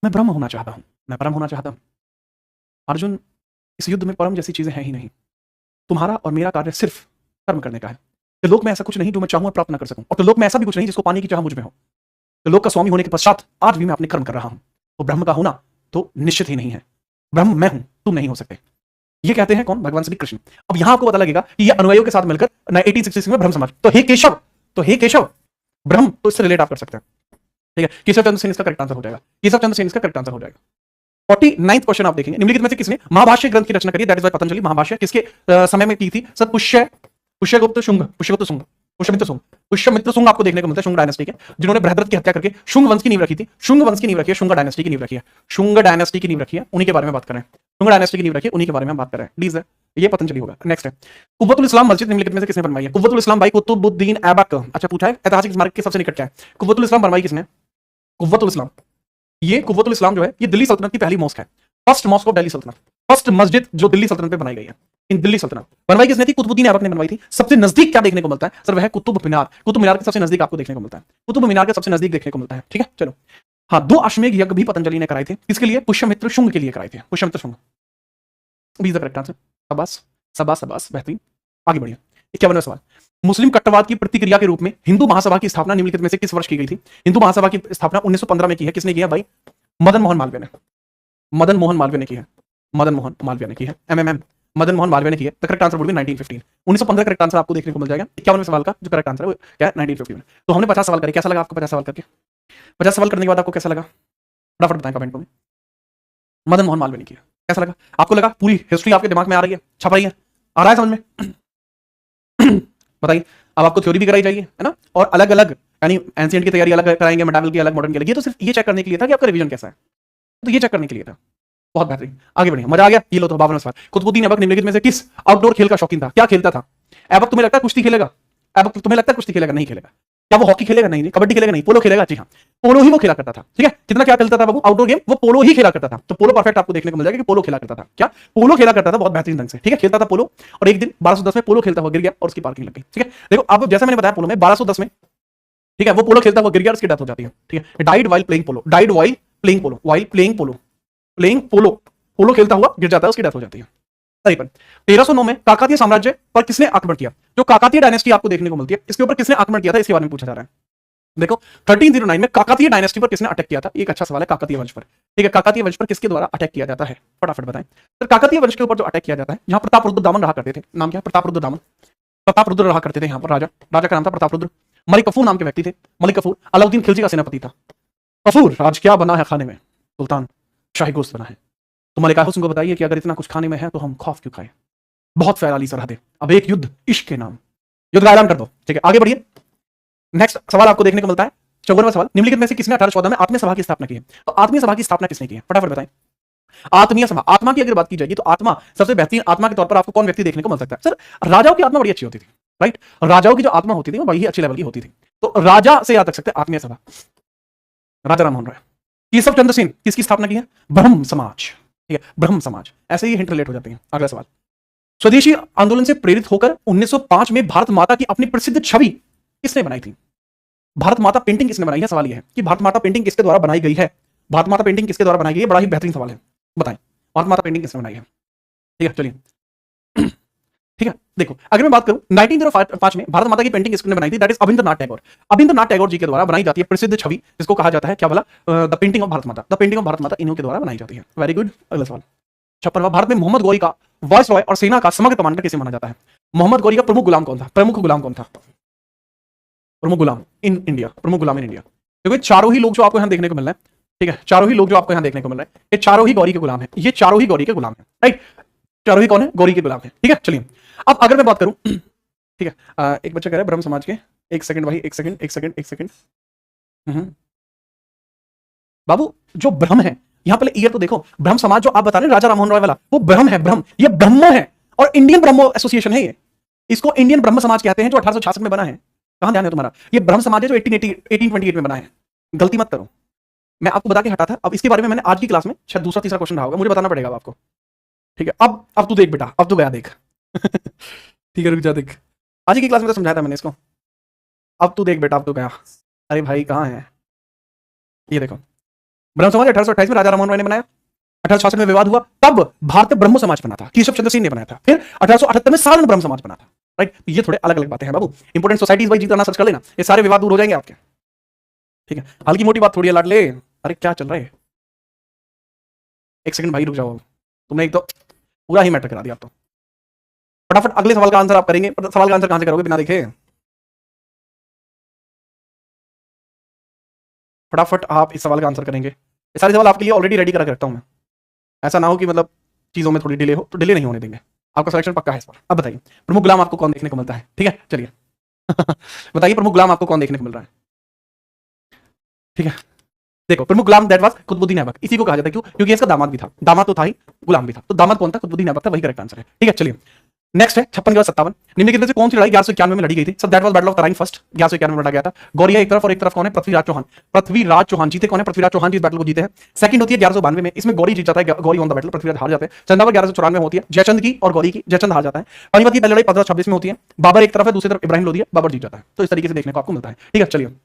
मैं ब्रह्म होना चाहता हूं, मैं परम होना चाहता हूं। अर्जुन, इस युद्ध में परम जैसी चीजें हैं ही नहीं। तुम्हारा और मेरा कार्य सिर्फ कर्म करने का है। त्रिलोक में ऐसा कुछ नहीं जो मैं चाहूं प्राप्त न कर सकूं, और त्रिलोक में ऐसा भी कुछ नहीं जिसको पाने की चाह मुझ में हो। त्रिलोक का स्वामी होने के पश्चात आज भी मैं अपने कर्म कर रहा हूं। तो ब्रह्म का होना तो निश्चित ही नहीं है। ब्रह्म मैं हूं, तुम नहीं हो सकते। ये कहते हैं कौन? भगवान श्री कृष्ण। अब यहां आपको पता लगेगा कि ये अनुयायियों के साथ मिलकर 1866 में ब्रह्म समाज। तो हे केशव, ब्रह्म तो इससे रिलेट आप कर सकते हैं, ठीक है। केशव चंद्र सेन इसका करेक्ट आंसर हो जाएगा। केशव चंद्र सेन इसका करेक्ट आंसर हो जाएगा। 49th क्वेश्चन आप देखेंगे, निम्नलिखित में से किसने महाभाष्य ग्रंथ की रचना करी? That is bye Patanjali. Mahabhashya किसके समय में की थी सर? पुष्यमित्र शुंग आपको देखने को मिलता है, शुंग डायनेस्टी के, जिन्होंने बृहद्रथ की हत्या करके शुंग वंश की नींव रखी थी। शुंग वंश की नींव रखी है, शुंग डायनेस्टी की नींव रखी है, शुंग डायनेस्टी की नींव रखी है, उन्हीं के बारे में बात करें। शुंग डायनेस्टी की नींव रखी है, उन्हीं के बारे में बात करें। डीज है, ये पतंजलि होगा। नेक्स्ट है कुव्वतुल इस्लाम मस्जिद निम्नलिखित में से किसने बनवाई है? कुव्वतुल इस्लाम बाई कुतुबुद्दीन ऐबक। अच्छा पूछा है, ऐतिहासिक स्मारक के सबसे निकट क्या है? कुव्वतुल इस्लाम बनवाई किसने? कुव्वतुल इस्लाम, ये कुव्वतुल इस्लाम जो है ये दिल्ली सल्तनत की पहली मॉस्क है। फर्स्ट मॉस्क ऑफ दिल्ली सल्तनत, फर्स्ट मस्जिद जो दिल्ली सल्तनत में बनाई गई है। इन दिल्ली सल्तनत बनवाई किसने थी? कुतुबुद्दीन ऐबक ने बनवाई थी। सबसे नजदीक क्या देखने को मिलता है सर? वह है कुतुब मीनार। कुतुब मीनार के सबसे नजदीक आपको देखने को मिलता है, कुतुब मीनार के सबसे नजदीक देखने को मिलता है, ठीक है। चलो हाँ, 2 अश्वमेध यज्ञ भी पतंजलि ने कराए थे। किसके लिए? पुष्यमित्र शुंग के लिए कराए थे, Pushyamitra Shunga. B is the correct answer. शाबाश, बेहतरीन। आगे बढ़िए 51वां सवाल। मुस्लिम कट्टरवाद की प्रतिक्रिया के रूप में हिंदू महासभा की स्थापना निम्नलिखित में से किस वर्ष की गई थी? हिंदू महासभा की स्थापना 1915 में की है। किसने किया भाई? मदन मोहन मालवीय ने, मदन मोहन मालवीय ने की है, मदन मोहन मालवीय ने की है, एमएमएम मदन मोहन मालवीय ने की है। The correct answer would B 1915। 1915 correct answer आपको देखने को मिल जाएगा। 51वें सवाल का जो करेक्ट आंसर है वो क्या है, 1950 में। तो हमने 50 सवाल करे, कैसा लगा आपको 50 सवाल करके? 50 सवाल करने के बाद आपको कैसा लगा? फटाफट बताएं कमेंट में। मदन मोहन मालवीय ने किया, कैसा लगा आपको? लगा पूरी हिस्ट्री आपके दिमाग में आ रही है, छप रही है, आ रहा है समझ में? बताइए। अब आपको थ्योरी भी कराई जाएगी, है ना, और अलग अलग यानी एंशिएंट की तैयारी अलग कराएंगे, मेटावल की अलग, मॉडर्न की अलग। ये तो सिर्फ ये चेक करने के लिए था कि आपका रिवीजन कैसा है, तो ये चेक करने के लिए था। बहुत बेहतरीन, आगे बढ़िए, मजा आ गया। ये लो तो 52वां सवाल। कुतुबुद्दीन ऐबक निम्नलिखित में से किस आउटडोर खेल का शौकीन था? क्या खेलता था ऐबक? तुम्हें लगता है कुश्ती खेलेगा ऐबक? तुम्हें लगता है कुश्ती खेलेगा? नहीं खेलेगा। क्या वो हॉकी खेलेगा? नहीं। कबड्डी खेलेगा? नहीं। पोलो खेलेगा? जी हाँ, पोलो ही वो खेला करता था। ठीक है, कितना क्या खेलता था बाबू? आउटडोर गेम वो पोलो ही खेला करता था। तो पोलो परफेक्ट आपको देखने को मिल जाएगा कि पोलो खेला करता था। क्या पोलो खेला करता था? बहुत बेहतरीन ढंग से। ठीक है, खेलता था पोलो, और एक दिन 1210 में पोलो खेलता हुआ गिर गया और उसकी पार्किंग लग गई। ठीक है, देखो अब जैसे मैंने बताया पोलो में 1210 में, ठीक है, वो पोलो खेलता हुआ गिर गया, उसकी डेथ हो जाती है। ठीक है, died while playing polo, died while playing polo, while playing polo, playing polo, polo खेलता हुआ गिर जाता है, उसकी डेथ हो जाती है। 1309 में काकातीय साम्राज्य पर किसने आक्रमण किया? जो काकातीय डायनेस्टी आपको देखने को मिलती है, इसके ऊपर किसने आक्रमण किया था, इसके बारे में पूछा जा रहा है। देखो 1309 में काकातीय डायनेस्टी पर किसने अटैक किया था? एक अच्छा सवाल है, काकातीय वंश पर। ठीक है, काकातीय वंश पर किसके द्वारा अटैक किया जाता है? फटाफट बताएं। तो काकातीय वंश के ऊपर जो अटैक किया जाता है, जहां प्रतापरुद्र दामन रहा करते थे, नाम क्या है? प्रतापरुद्र दामन, प्रतापरुद्र रहा करते थे यहाँ पर राजा, राजा का नाम था प्रतापरुद्र। मलिक कफूर नाम के व्यक्ति थे, मलिक कफूर अलाउद्दीन खिलजी का सेनापति था। कफूर आज क्या बना है खाने में? सुल्तान शाही गोश्त बना है। तो मलिका हुस्न को बताइए कि अगर इतना कुछ खाने में है तो हम खौफ क्यों खाएं? बहुत फैलाली सरहदें, अब एक युद्ध इश्क के नाम, युद्ध का ऐलान कर दो। ठीक है, आगे बढ़िए। नेक्स्ट सवाल आपको देखने को मिलता है 54वां सवाल। निम्नलिखित में से किसने 1814 में आत्मीय सभा की स्थापना की है? तो आत्मीय सभा की स्थापना किसने की है? फटाफट बताएं। आत्मीय सभा, आत्मा की अगर बात की जाएगी तो आत्मा सबसे बेहतरीन आत्मा के तौर पर आपको कौन व्यक्ति देखने को मिल सकता है? सर राजाओं की आत्मा बड़ी अच्छी होती थी, राइट? राजाओं की जो आत्मा होती थी वो बड़ी अच्छी लेवल की होती थी। तो राजा से याद रख सकते हैं आत्मीय सभा, राजा राममोहन राय। केशव चंद्र सेन किसकी स्थापना की है? ब्रह्म समाज। ठीक है, ब्रह्म समाज, ऐसे ही हिंट रिलेट हो जाते हैं। अगला सवाल, स्वदेशी आंदोलन से प्रेरित होकर 1905 में भारत माता की अपनी प्रसिद्ध छवि किसने बनाई थी? भारत माता पेंटिंग किसने बनाई है? सवाल यह है कि भारत माता पेंटिंग किसके द्वारा बनाई गई है? भारत माता पेंटिंग किसके द्वारा बनाई गई है? बड़ा ही बेहतरीन सवाल है, बताएं। भारत माता पेंटिंग किसने बनाई है? ठीक है, चलिए। ठीक है, देखो अगर मैं बात करूं 1905 में भारत माता की पेंटिंग किसने बनाई थी? That is Avindranath Tagore. अविंद्रनाथ टैगोर जी के द्वारा बनाई जाती है प्रसिद्ध छवि, जिसको कहा जाता है क्या बोला? द पेंटिंग ऑफ भारत माता। द पेंटिंग ऑफ भारत माता इन्हीं के द्वारा बनाई जाती है। Very good. अगला सवाल 56वां, भारत में मोहम्मद गौरी का वॉइस रॉय और सेना का समग्र कमांडर किसे माना जाता है? मोहम्मद गौरी का प्रमुख गुलाम कौन था? प्रमुख गुलाम कौन था? प्रमुख गुलाम इन इंडिया, प्रमुख गुलाम इन इंडिया। देखो चारों ही लोग जो आपको यहां देखने को मिल रहे हैं, ठीक है, चारों ही लोग जो आपको यहां देखने को मिल रहे हैं, ये चारों ही गौरी के गुलाम है। ये चारों ही गौरी के गुलाम है, राइट? चारों ही कौन है? गौरी के गुलाम है। ठीक है, चलिए अब अगर मैं बात करूं, ठीक है, एक बच्चा कह रहा है ब्रह्म समाज के, एक सेकंड भाई, एक सेकंड, एक सेकंड, एक सेकंड। बाबू जो ब्रह्म है, यहां पहले ईयर तो देखो, ब्रह्म समाज जो आप बता रहे हैं राजा राममोहन रॉय वाला, वो ब्रह्म है, ब्रह्म, ये ब्रह्मो है, और इंडियन ब्रह्मो एसोसिएशन है ये। इसको इंडियन ब्रह्म समाज कहते हैं, जो 1866 में बना है। कहां ध्यान है तुम्हारा? ये ब्रह्म समाज है जो 1828 में बना है। गलती मत करो, मैं आपको बता के हटा था। अब इसके बारे में मैंने आज की क्लास में शायद दूसरा तीसरा क्वेश्चन रहा होगा, मुझे बताना पड़ेगा आपको। ठीक है, अब तू देख बेटा, अब तू गया देख। ठीक है, रुक जा, देख आज की क्लास में तो समझाया था मैंने इसको। अब तू देख बेटा, अब तू गया। अरे भाई कहाँ है? ये देखो, ब्रह्म समाज 1828 में राजा राममोहन रॉय ने बनाया। 1866 में विवाद हुआ, तब भारतीय ब्रह्म समाज बना था, केशव चंद्र सेन ने बनाया था। फिर 1878 में साधारण ब्रह्म समाज बना था, राइट? ये थोड़े अलग अलग बातें हैं बाबू। इंपोर्टेंट सोसाइटीज भाई जीतना सर्च कर लेना, ये सारे विवाद दूर हो जाएंगे आपके। ठीक है, हल्की मोटी बात थोड़ी है लाडले। अरे क्या चल रहा है? एक सेकंड भाई रुक जाओ, तुमने एक तो पूरा ही मैटर करा दिया। आप तो फटाफट अगले सवाल का आंसर आप करेंगे। सवाल का आंसर कहां से करोगे बिना देखे? फटाफट आप इस सवाल का आंसर करेंगे। ये सारे सवाल आपके लिए ऑलरेडी रेडी करा के रखता हूं मैं, ऐसा ना हो कि मतलब चीजों में थोड़ी डिले हो, तो डिले नहीं होने देंगे। आपका सिलेक्शन पक्का है इस बार। अब बताइए प्रमुख गुलाम आपको कौन देखने को मिलता है? ठीक है, चलिए। बताइए प्रमुख गुलाम आपको कौन देखने को मिल रहा है? ठीक है, देखो प्रमुख गुलाम दैट वाज कुतुबुद्दीन ऐबक। इसी को कहा जाता है, क्यों? क्योंकि इसका दामाद भी था, दामाद तो था ही, गुलाम भी था। तो दामाद कौन था? कुतुबुद्दीन ऐबक था, वही करेक्ट आंसर है। ठीक है, चलिए नेक्स्ट है 56 के बाद 57। निम्नलिखित में से कौन सी लड़ाई 1191 में लड़ी गई थी? सब that was battle of Tarain first, 1191 में लड़ा गया था। गौरिया एक तरफ और एक तरफ कौन है? पृथ्वीराज चौहान। पृथ्वीराज चौहान जीते कौन है? पृथ्वीराज चौहान जी इस बैटल को जीते हैं। सेकंड होती है 1192 में, इसमें गौरी जीत जाता है, Gauri on the battle, Prithviraj हार जाते हैं। चंदावर 1194 में होती है, जयचंद की और गौरी की, जयचंद हार जाता है। पानीपत की पहली लड़ाई 1526 में होती है, बाबर एक तरफ है, दूसरी तरफ इब्राहिम लोधी है, बाबर जीत जाता है। तो इस तरीके से देखने को आपको मिलता है। ठीक है, चलिए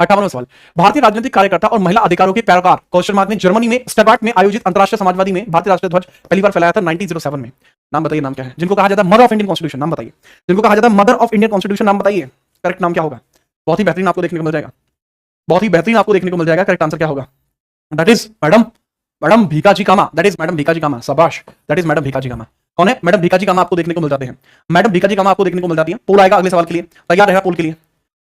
58वां सवाल, भारतीय राजनीतिक कार्यकर्ता और महिला अधिकारों के पैरोकार क्वेश्चन मार्क ने जर्मनी में स्टटगार्ट में आयोजित अंतरराष्ट्रीय समाजवादी में भारतीय राष्ट्रीय ध्वज पहली बार फैलाया था 1907 में। नाम बताइए, नाम क्या है? जिनको कहा जाता है मदर ऑफ इंडियन कॉन्स्टिट्यूशन, नाम बताइए। जिनको कहा जाता है मदर ऑफ इंडियन कॉन्स्टिट्यूशन, नाम बताइए। करेक्ट नाम क्या होगा? बहुत ही बेहतरीन आपको देखने को मिल जाएगा, बहुत ही बेहतरीन आपको देखने को मिल जाएगा। करेक्ट आंसर क्या होगा? That is madam madam Bhikaji Cama, that is madam Bhikaji Cama, शाबाश, that is madam Bhikaji Cama. कौन है? मैडम भीकाजी कामा आपको देखने को मिल जाते हैं। मैडम भीकाजी कामा आपको देखने को मिल जाती है। पोल आएगा अगले सवाल के लिए, तैयार रहेगा पोल के लिए,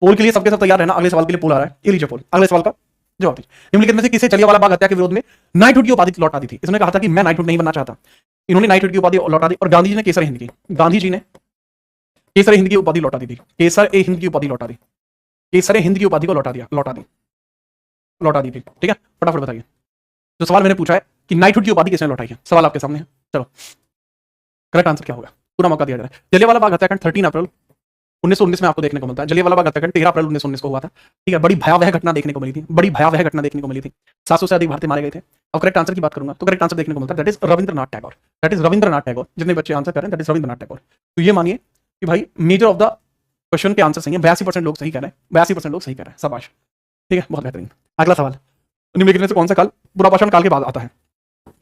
पोल के लिए सबके सब तैयार रहना। अगले सवाल के लिए पोल आ रहा है, ये लीजिए पोल। अगले सवाल का जवाब दीजिए। निम्नलिखित में से किसे जलियांवाला बाग हत्या के विरोध में नाइटहुड की उपाधि लौटा दी थी? इसने कहा था कि मैं नाइटहुड नहीं बनना चाहता, इन्होंने नाइटहुड की उपाधि लौटा दी। और गांधी जी ने केसर हिंद की, गांधी जी ने केसर हिंद की उपाधि लौटा दी थी, केसर ए हिंद की उपाधि लौटा दी, केसर हिंद की उपाधि को लौटा दिया, लौटा दी थी। ठीक है, फटाफट बताइए। जो सवाल मैंने पूछा है कि नाइटहुड की उपाधि किसने लौटाई है, सवाल आपके सामने है। चलो करेक्ट आंसर क्या होगा? पूरा मौका दिया जा रहा है। जलियांवाला बाग हत्याकांड 13 अप्रैल 1919 में आपको देखने को मिलता है। जलियांवाला बाग हत्याकांड 13 अप्रैल 1919 को हुआ था। ठीक है, बड़ी भयावह घटना देखने को मिली थी, बड़ी भयावह घटना देखने को मिली थी। 700 से अधिक भारतीय मारे गए थे। अब करेक्ट आंसर की बात करूंगा तो करेक्ट आंसर देखने को मिलता है, that is Rabindranath Tagore, that is Rabindranath Tagore. जितने बच्चे आंसर कर रहे हैं दैट इज रविंद्रनाथ टैगोर। तो ये मानिए कि भाई मेजर ऑफ द क्वेश्चन के आंसर सही है, 82% लोग सही कह रहे हैं, 82% लोग सही कह रहे हैं, शाबाश। ठीक है, बहुत बेहतरीन। अगला सवाल, निम्नलिखित में से कौन सा काल पुरापाषाण काल के बाद आता है?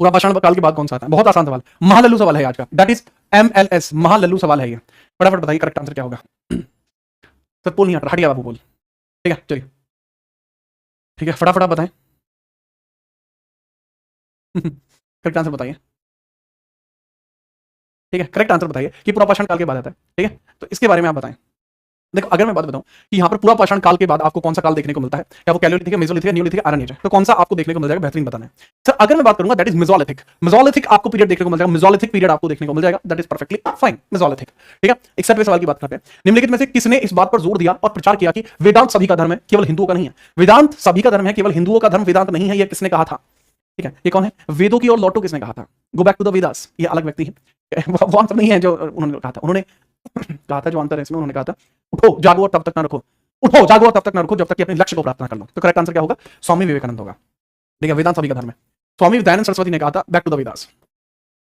पुरापाषाण काल के बाद कौन सा आता है? बहुत आसान सवाल, महालल्लू सवाल है आज का, दैट इज MLS, महालल्लू सवाल है ये। फटाफट बताइए करेक्ट आंसर क्या होगा। सर पोल नहीं हट रहा, हट गया बाबू पोल। ठीक है चलिए, ठीक है फटाफट आप बताएं। करेक्ट आंसर बताइए। ठीक है, करेक्ट आंसर बताइए कि पुरापाषाण काल के बाद आता है। ठीक है, तो इसके बारे में आप बताएं। देखो अगर मैं बात बताऊं कि यहाँ पर पुरापाषाण काल के बाद आपको कौन सा काल देखने को मिलता है, क्या वो कैलोलिथिक है, मेसोलिथिक है, नियोलिथिक है, आयरन एज है, तो कौन सा आपको देखने को मिल जाएगा? बेहतरीन बताना है सर। अगर मैं बात करूंगा दैट इज मेसोलिथिक, मेसोलिथिक आपको पीरियड देखने को मिल जाएगा, मेसोलिथिक पीरियड आपको देखने को मिल जाएगा, that is perfectly fine, Mesolithic. ठीक है, 61वें सवाल की बात करते हैं। निम्नलिखित में से किसने इस बात पर जोर दिया और प्रचार किया कि वेदांत सभी का धर्म है, केवल हिंदुओं का नहीं है? वेदांत सभी का धर्म है, केवल हिंदुओं का धर्म वेदांत नहीं है, यह किसने कहा था? ठीक है, ये कौन है? वेदों की ओर लौटो किसने कहा था? Go back to the Vedas, ये अलग व्यक्ति है, वो आंसर नहीं है जो उन्होंने कहा था। उन्होंने कहा था जो अंतर है इसमें, उन्होंने कहा था उठो जागो और तब तक ना रुको, उठो जागो और तब तक ना रुको जब तक कि अपने लक्ष्य को प्राप्त ना कर लो। तो करेक्ट आंसर क्या होगा? स्वामी विवेकानंद होगा। ठीक है, वेदांत सभी का धर्म है। स्वामी दयानंद सरस्वती ने कहा था back to the Vedas,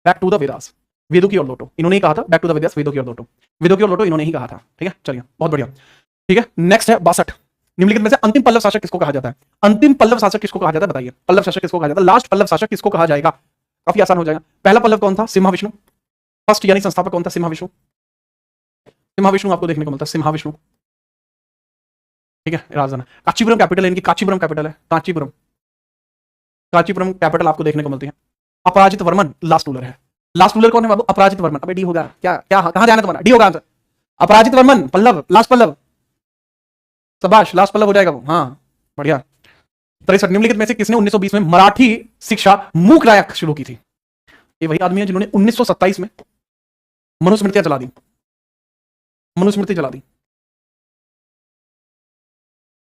back to the Vedas, वेदों की ओर लौटो। इन्होंने ही कहा था बैक टू द वेदास, वेदों की ओर लौटो, वेदों की ओर लौटो, इन्होंने ही कहा था। ठीक है चलिए, बहुत बढ़िया। ठीक है, नेक्स्ट है 62। निम्नलिखित में से अंतिम पल्लव शासक किसको कहा जाता है? अंतिम पल्लव शासक किसको कहा जाता है? बताइए, पल्लव शासक किसको कहा जाता है? लास्ट पल्लव शासक किसको कहा जाएगा? काफी आसान हो जाएगा। पहला पल्लव कौन था? सिम्हा विष्णु। फर्स्ट यानी संस्थापक कौन था? सिम्हा विष्णु। सिम्हा विष्णु आपको देखने को मिलता है, सिम्हा विष्णु। ठीक है, राजधानी कांचीपुरम कैपिटल है इनकी, कांचीपुरम कैपिटल है, कांचीपुरम, कांचीपुरम कैपिटल आपको देखने को मिलती है। अपराजित वर्मन लास्ट रूलर है। लास्ट रूलर कौन है बाबू? अपराजित वर्मन। अबे डी होगा क्या? क्या कहां जाना तुम्हारा? डी होगा आंसर। अपराजित वर्मन पल्लव, लास्ट पल्लव, शाबाश, लास्ट पल्लव हो जाएगा वो। हाँ बढ़िया। 63। निम्नलिखित में से किसने 1920 में मराठी शिक्षा मूक नायक शुरू की थी? ये वही आदमी है जिन्होंने 1927 में मनुस्मृतियां चला दी, मनुस्मृति चला दी,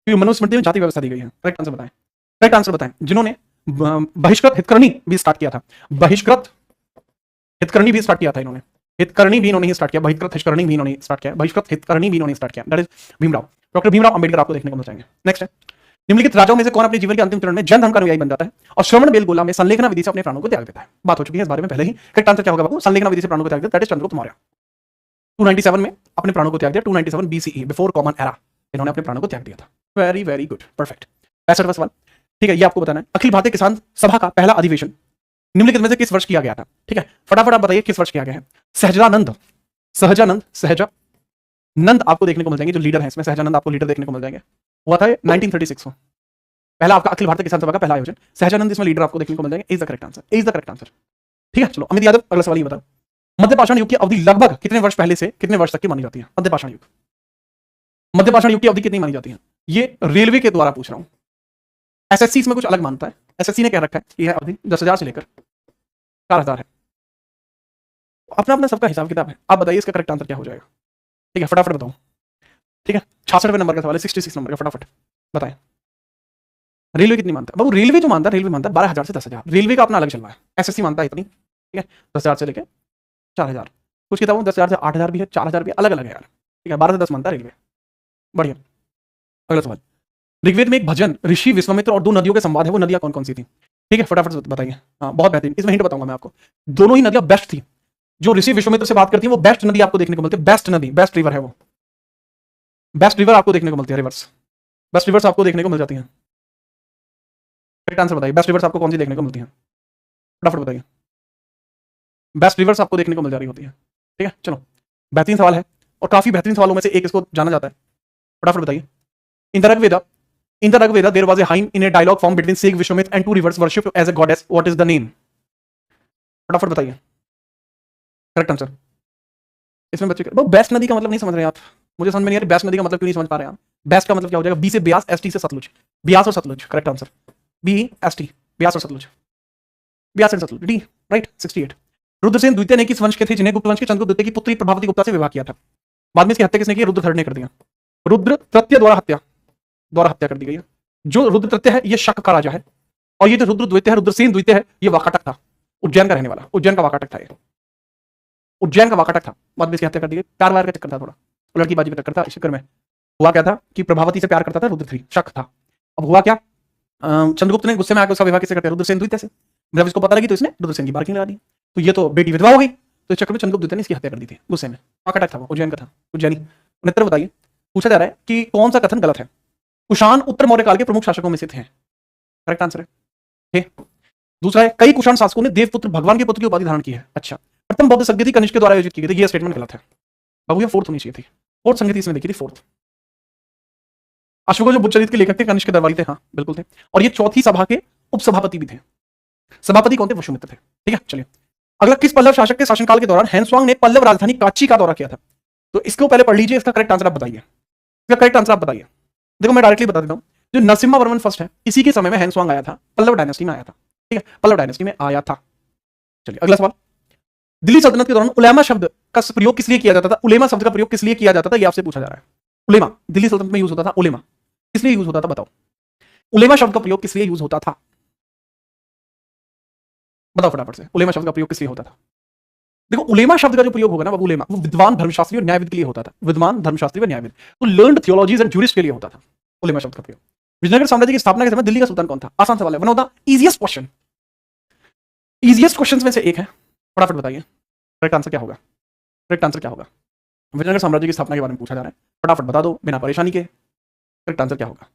क्योंकि मनुस्मृति में जाति व्यवस्था दी गई है। करेक्ट आंसर बताएं, करेक्ट आंसर बताएं। जिन्होंने बहिष्कृत हितकर्णी भी स्टार्ट किया था, बहिष्कृत हितकर्णी भी स्टार्ट किया था इन्होंने, हितकर्णी भी इन्होंने ही स्टार्ट किया, बहिष्कृत हितकर्णी भी इन्होंने स्टार्ट किया, बहिष्कृत हितकर्णी भी इन्होंने स्टार्ट किया, that is Bhimrao, doctor Bhimrao Ambedkar आपको देखने को मिल जाएंगे। नेक्स्ट है, निम्नलिखित राजाओं में से कौन अपने जीवन के अंतिम चरण में जैन धर्म का अनुयायी बन जाता है और श्रवण बेलगोला में संलेखना विधि से अपने प्राणों को त्याग देता है? बात हो चुकी है इस बारे में पहले ही। करेक्ट आंसर क्या होगा बाबू? संलेखना विधि से प्राणों को त्याग देता है, दैट इज चंद्रगुप्त मौर्य। 297 में अपने प्राणों को त्याग दिया, 297 BCE, बिफोर कॉमन एरा, इन्होंने अपने प्राणों को त्याग दिया था। Very very good, perfect. 65वां सवाल, ठीक है, ये आपको बताना है। अखिल भारतीय किसान सभा का पहला अधिवेशन निम्नलिखित में से किस वर्ष किया गया था? ठीक है, फटाफट आप बताइए किस वर्ष किया गया है? सहजानंद, सहजानंद, सहजानंद आपको देखने को मिल जाएंगे, जो लीडर है इसमें, सहजानंद आपको लीडर देखने को मिल जाएंगे। हुआ था 1936 में, पहला आपका अखिल भारतीय किसान सभा का पहला आयोजन, सहजानंद इसमें लीडर आपको देखने को मिल जाएंगे। Is the correct answer, is the correct answer. ठीक है, चलो अमित यादव अगला सवाल ये बताओ, मध्यपाषाण युग की अवधि लगभग कितने वर्ष पहले से कितने वर्ष तक की मानी जाती है? मध्यपाषाण युग, मध्यपाषाण युग की अवधि कितनी मानी जाती है? ये रेलवे के द्वारा पूछ रहा हूं, एसएससी इसमें कुछ अलग मानता है। एसएससी ने कह रखा है यह अवधि 10,000 से लेकर 4,000 है, अपना अपना सबका हिसाब किताब है। आप बताइए इसका करेक्ट आंसर क्या हो जाएगा? ठीक है, फटाफट बताओ। ठीक है, 66वें नंबर का सवाल है, 66 नंबर का, फटाफट बताएं। रेलवे कितनी मानता है बाबू? रेलवे जो मानता है, रेलवे मानता है 12,000 से 10,000, रेलवे का अपना अलग चल रहा है, एसएससी मानता है इतनी। ठीक है, 10,000 से लेकर 4,000, कुछ किताबों 10,000 से 8,000 भी है, 4,000 भी अलग अलग है यार। ठीक है, 12 से 10 मानता है रेलवे, बढ़िया। अगला सवाल, ऋग्वेद में एक भजन ऋषि विश्वामित्र और 2 नदियों के संवाद है, वो नदियां कौन कौन सी थी? ठीक है, फटाफट बताइए। हाँ बहुत बेहतरीन, इसमें हिंट बताऊंगा मैं आपको। दोनों ही नदियां बेस्ट थी, जो ऋषि विश्वामित्र से बात करती है वो बेस्ट नदी आपको देखने को मिलती है, बेस्ट नदी, बेस्ट रिवर है वो, बेस्ट रिवर आपको देखने को मिलती है, रिवर्स, बेस्ट रिवर्स आपको देखने को मिल जाती है। करेक्ट आंसर बताइए, बेस्ट रिवर्स आपको कौन सी देखने को मिलती है? फटाफट बताइए, बेस्ट रिवर्स आपको देखने को मिल जा रही होती है। ठीक है, चलो बेहतरीन सवाल है और काफी बेहतरीन सवालों में से एक इसको जाना जाता है। फटाफट बताइए, इंदरक Veda, in the Rigveda there was a hymn in a dialogue form between sage Vishwamitra and two rivers worship as a goddess, what is the name? फटाफट बताइए करेक्ट आंसर। इसमें बच्चे बेस्ट नदी का मतलब नहीं समझ रहे आप, मुझे समझ में नहीं आ रही बेस्ट नदी का मतलब क्यों नहीं समझ पा रहे आप। बेस्ट का मतलब क्या हो जाएगा? बी से ब्यास, एस टी से सतलुज, ब्यास और Sutlej, correct answer B S T, Beas और Sutlej, Beas and Sutlej, D right 68। Rudrasena द्वितीय ने किस वंश के थे जिन्हें गुप्त वंश के चंद्रगुप्त द्वितीय की पुत्री प्रभावती गुप्ता से विवाह किया था? बाद में इसकी हत्या किसने की? रुद्रधर ने कर दिया। रुद्र तृतीय द्वारा हत्या कर दी गई है। जो रुद्र तृतीय है ये शक का राजा है, और ये जो रुद्र द्वितीय है, रुद्रसेन द्वितीय है, ये वाकाटक था, उज्जैन का रहने वाला, उज्जैन का वाकाटक था ये, उज्जैन का वाकाटक था। बाद में इसकी हत्या कर दी गई। प्यार वार का चक्कर था, थोड़ा लड़कीबाजी का चक्कर था। इस चक्कर में हुआ क्या था कि प्रभावती से प्यार करता था रुद्र थ्री, शक था। अब हुआ क्या, चंद्रगुप्त ने गुस्से में आकर उसका विवाह किससे करते? रुद्रसेन द्वितीय से। जब इसको पता लगी तो इसने रुद्रसेन की बार्किंग लगा दी, तो ये तो बेटी विधवा हो गई। तो इस चक्कर में चंद्रगुप्त द्वितीय ने इसकी हत्या कर दी थी गुस्से में। वाकाटक था वो, उज्जैन का था, उज्जैनी। 69 बताइए, पूछा जा रहा है कि कौन सा कथन गलत है? कुषाण उत्तर मौर्य काल के प्रमुख शासकों में से थे, करेक्ट आंसर है। दूसरा है कई कुषाण शासकों ने देवपुत्र भगवान के पुत्र की उपाधि धारण की है। अच्छा, प्रथम बौद्ध संगति कनिष्क के द्वारा आयोजित की गई थी, ये स्टेटमेंट गलत है बाबू, ये फोर्थ होनी चाहिए थी। फोर्थ संगति इसमें देखी थी, फोर्थ। अशोक जो बुद्धचरित के लेखक थे कनिष्क के दरबारी थे, हाँ बिल्कुल थे। और ये चौथी सभा के उपसभापति भी थे। सभापति कौन थे? वसुमित्र थे। ठीक है, चलिए अगला, किस पल्लव शासक के शासनकाल के दौरान हैंसवांग ने पल्लव राजधानी काची का दौरा किया था? तो इसको पहले पढ़ लीजिए, इसका करेक्ट आंसर आप बताइए, इसका करेक्ट आंसर आप बताइए। देखो मैं डायरेक्टली बता देता हूं, जो नरसिम्हा वर्मन फर्स्ट है, इसी के समय में हैंसवांग आया था, पल्लव डायनेस्टी में आया था। ठीक है, पल्लव डायनेस्टी में आया था। चलिए अगला सवाल, दिल्ली सल्तनत के दौरान उलेमा शब्द का प्रयोग किस लिए किया जाता था? उलेमा शब्द का प्रयोग किस लिए किया जाता था, ये आपसे पूछा जा रहा है। उलेमा दिल्ली सल्तनत में यूज होता था, उलेमा किस लिए यूज होता था बताओ? उलेमा शब्द का प्रयोग किस लिए यूज होता था? बताओ फटाफट से, उलेमा शब्द का प्रयोग किस लिए होता था? देखो उलेमा शब्द का जो प्रयोग होगा ना बाबू, उलेमा वो विद्वान धर्मशास्त्री और न्यायविद के लिए होता था, विद्वान धर्मशास्त्री और न्यायविद, तो लर्न्ड थियोलॉजीज एंड ज्यूरिस्ट के लिए होता था उलेमा शब्द का प्रयोग। विजयनगर साम्राज्य की स्थापना के समय दिल्ली का सुल्तान कौन था? आसान सवाल है, one of the easiest question, easiest question में से एक है, फटाफट बताइए करेक्ट आंसर क्या होगा? करेक्ट आंसर क्या होगा? विजयनगर साम्राज्य की स्थापना के बारे में पूछा जा रहा है, फटाफट बता दो बिना परेशानी के, करेक्ट आंसर क्या होगा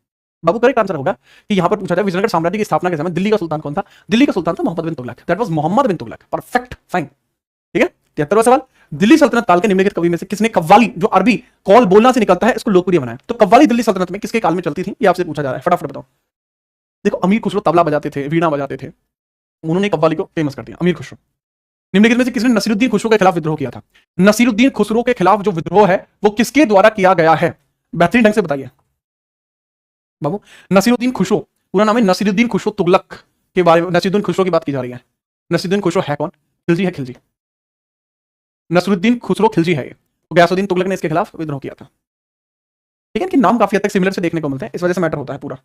बाबू? करेक्ट आंसर होगा कि यहां पर पूछा जाए विजयनगर साम्राज्य की स्थापना के समय दिल्ली का सुल्तान कौन था? दिल्ली का सुल्तान था Mohammad bin Tughlaq, that was Mohammad bin Tughlaq, perfect fine. ठीक है, 73वां सवाल, दिल्ली सल्तनत काल के निम्नलिखित कवि में से किसने कव्वाली, जो अरबी कौल बोलना से निकलता है, इसको लोकप्रिय बनाया? तो कव्वाली दिल्ली सल्तनत में किसके काल में चलती थी, ये आपसे पूछा जा रहा है, फटाफट बताओ। देखो अमीर खुसरो तबला बजाते थे, वीणा बजाते थे, उन्होंने कव्वाली को फेमस कर दिया, अमीर खुसरो। निम्नलिखित में से किसने नसीरुद्दीन खुसरो के खिलाफ विद्रोह किया था? नसीरुद्दीन खुसरो के खिलाफ जो विद्रोह है वो किसके द्वारा किया गया है? बेहतरीन ढंग से बताइए बाबू। नसीरुद्दीन खुसरो, पूरा नाम है नसीरुद्दीन खुसरो तुगलक के बारे में, नसीरुद्दीन खुसरो की बात की जा रही है। नसीरुद्दीन खुसरो है कौन? खिलजी है, खिलजी, नसीरुद्दीन खुसरो खिलजी है ये। तो गयासुद्दीन तुगलक ने इसके खिलाफ विद्रोह किया था। ठीक है, कि नाम काफी हद तक सिमिलर से देखने को मिलते हैं, इस वजह से मैटर होता है, पूरा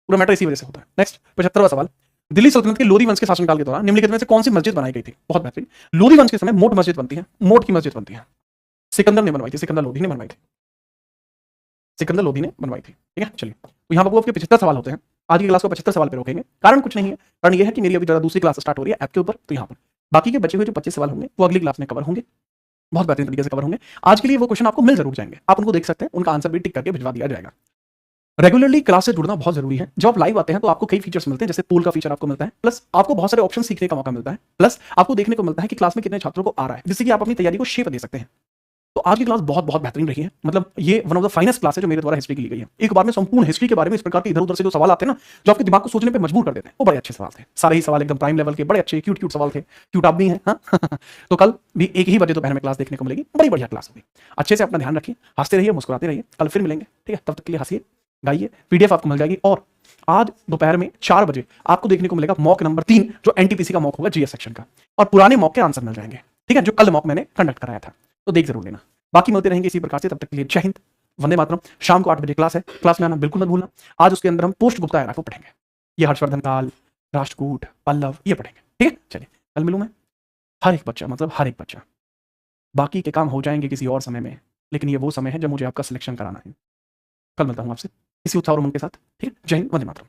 मैटर इसी वजह से होता है। नेक्स्ट 75वां सवाल, दिल्ली सल्तनत के लोधी वंश के शासनकाल के दौरान निम्नलिखित में से कौन सी मस्जिद बनाई गई थी? बहुत बेहतरीन, लोधी वंश के समय मोट मस्जिद बनती है, मोट की मस्जिद बनती है, सिकंदर ने बनवाई थी, सिकंदर लोधी ने बनवाई थी, सिकंदर लोधी ने बनवाई थी। ठीक है, चलिए तो यहाँ पर आपके 75 सवाल होते हैं, आज की क्लास को 75 सवाल पे रोकेंगे। कारण कुछ नहीं है, कारण यह है कि मेरी अभी दूसरी क्लास स्टार्ट हो रही है ऐप के ऊपर, तो यहाँ पर बाकी के बचे हुए जो 25 सवाल होंगे वो अगली क्लास में कवर होंगे, बहुत बेहतरीन तरीके से कवर होंगे। आज के लिए वो क्वेश्चन आपको मिल जरूर जाएंगे, आप उनको देख सकते हैं, उनका आंसर भी टिक करके भिजवा दिया जाएगा। रेगुलरली क्लास से जुड़ना बहुत जरूरी है। जब आप लाइव आते हैं तो आपको कई फीचर्स मिलते हैं, जैसे पोल का फीचर आपको मिलता है, प्लस आपको बहुत सारे ऑप्शन सीखने का मौका मिलता है, प्लस आपको देखने को मिलता है कि क्लास में कितने छात्रों को आ रहा है, जिससे कि आप अपनी तैयारी को शेप दे सकते हैं। तो आज की क्लास बहुत बहुत बेहतरीन रही है, मतलब ये one of the finest class है जो मेरे द्वारा हिस्ट्री की ली गई है। एक बार में संपूर्ण हिस्ट्री के बारे में इस प्रकार के इधर उधर से जो सवाल आते हैं ना, जो आपके दिमाग को सोचने पे मजबूर कर देते हैं, वो बड़े अच्छे सवाल थे, सारे ही सवाल एकदम प्राइम लेवल के, बड़े अच्छे क्यूट सवाल थे, क्यूट आप भी हैं। हाँ तो कल भी 1 ही बजे दोपहर में क्लास देखने को मिलेगी, बड़ी बढ़िया क्लास होगी। अच्छे से अपना ध्यान रखिए, हंसते रहिए, मुस्कुराते रहिए, कल फिर मिलेंगे। ठीक है, तब तक के लिए हंसिए, गाइए, पीडीएफ आपको मिल जाएगी। और आज दोपहर में 4 बजे आपको देखने को मिलेगा मॉक नंबर 3, जो एनटीपीसी का मॉक होगा जीएस सेक्शन का, और पुराने मॉक के आंसर मिल जाएंगे। ठीक है, जो कल मॉक मैंने कंडक्ट कराया था, तो देख जरूर लेना। बाकी मिलते रहेंगे इसी प्रकार से, तब तक के लिए जय हिंद, वंदे मातरम। शाम को 8 बजे क्लास है, क्लास में आना बिल्कुल मत भूलना। आज उसके अंदर हम पोस्ट गुप्ता एरा को पढ़ेंगे, ये हर्षवर्धन काल, राष्ट्रकूट, पल्लव, ये पढ़ेंगे। ठीक है, चलिए कल मिलूं मैं। हर एक बच्चा, मतलब हर एक बच्चा, बाकी के काम हो जाएंगे किसी और समय में, लेकिन ये वो समय है जब मुझे आपका सिलेक्शन कराना है। कल मिलता हूं आपसे इसी उत्साह और उमंग के साथ। ठीक है, जय हिंद, वंदे मातरम।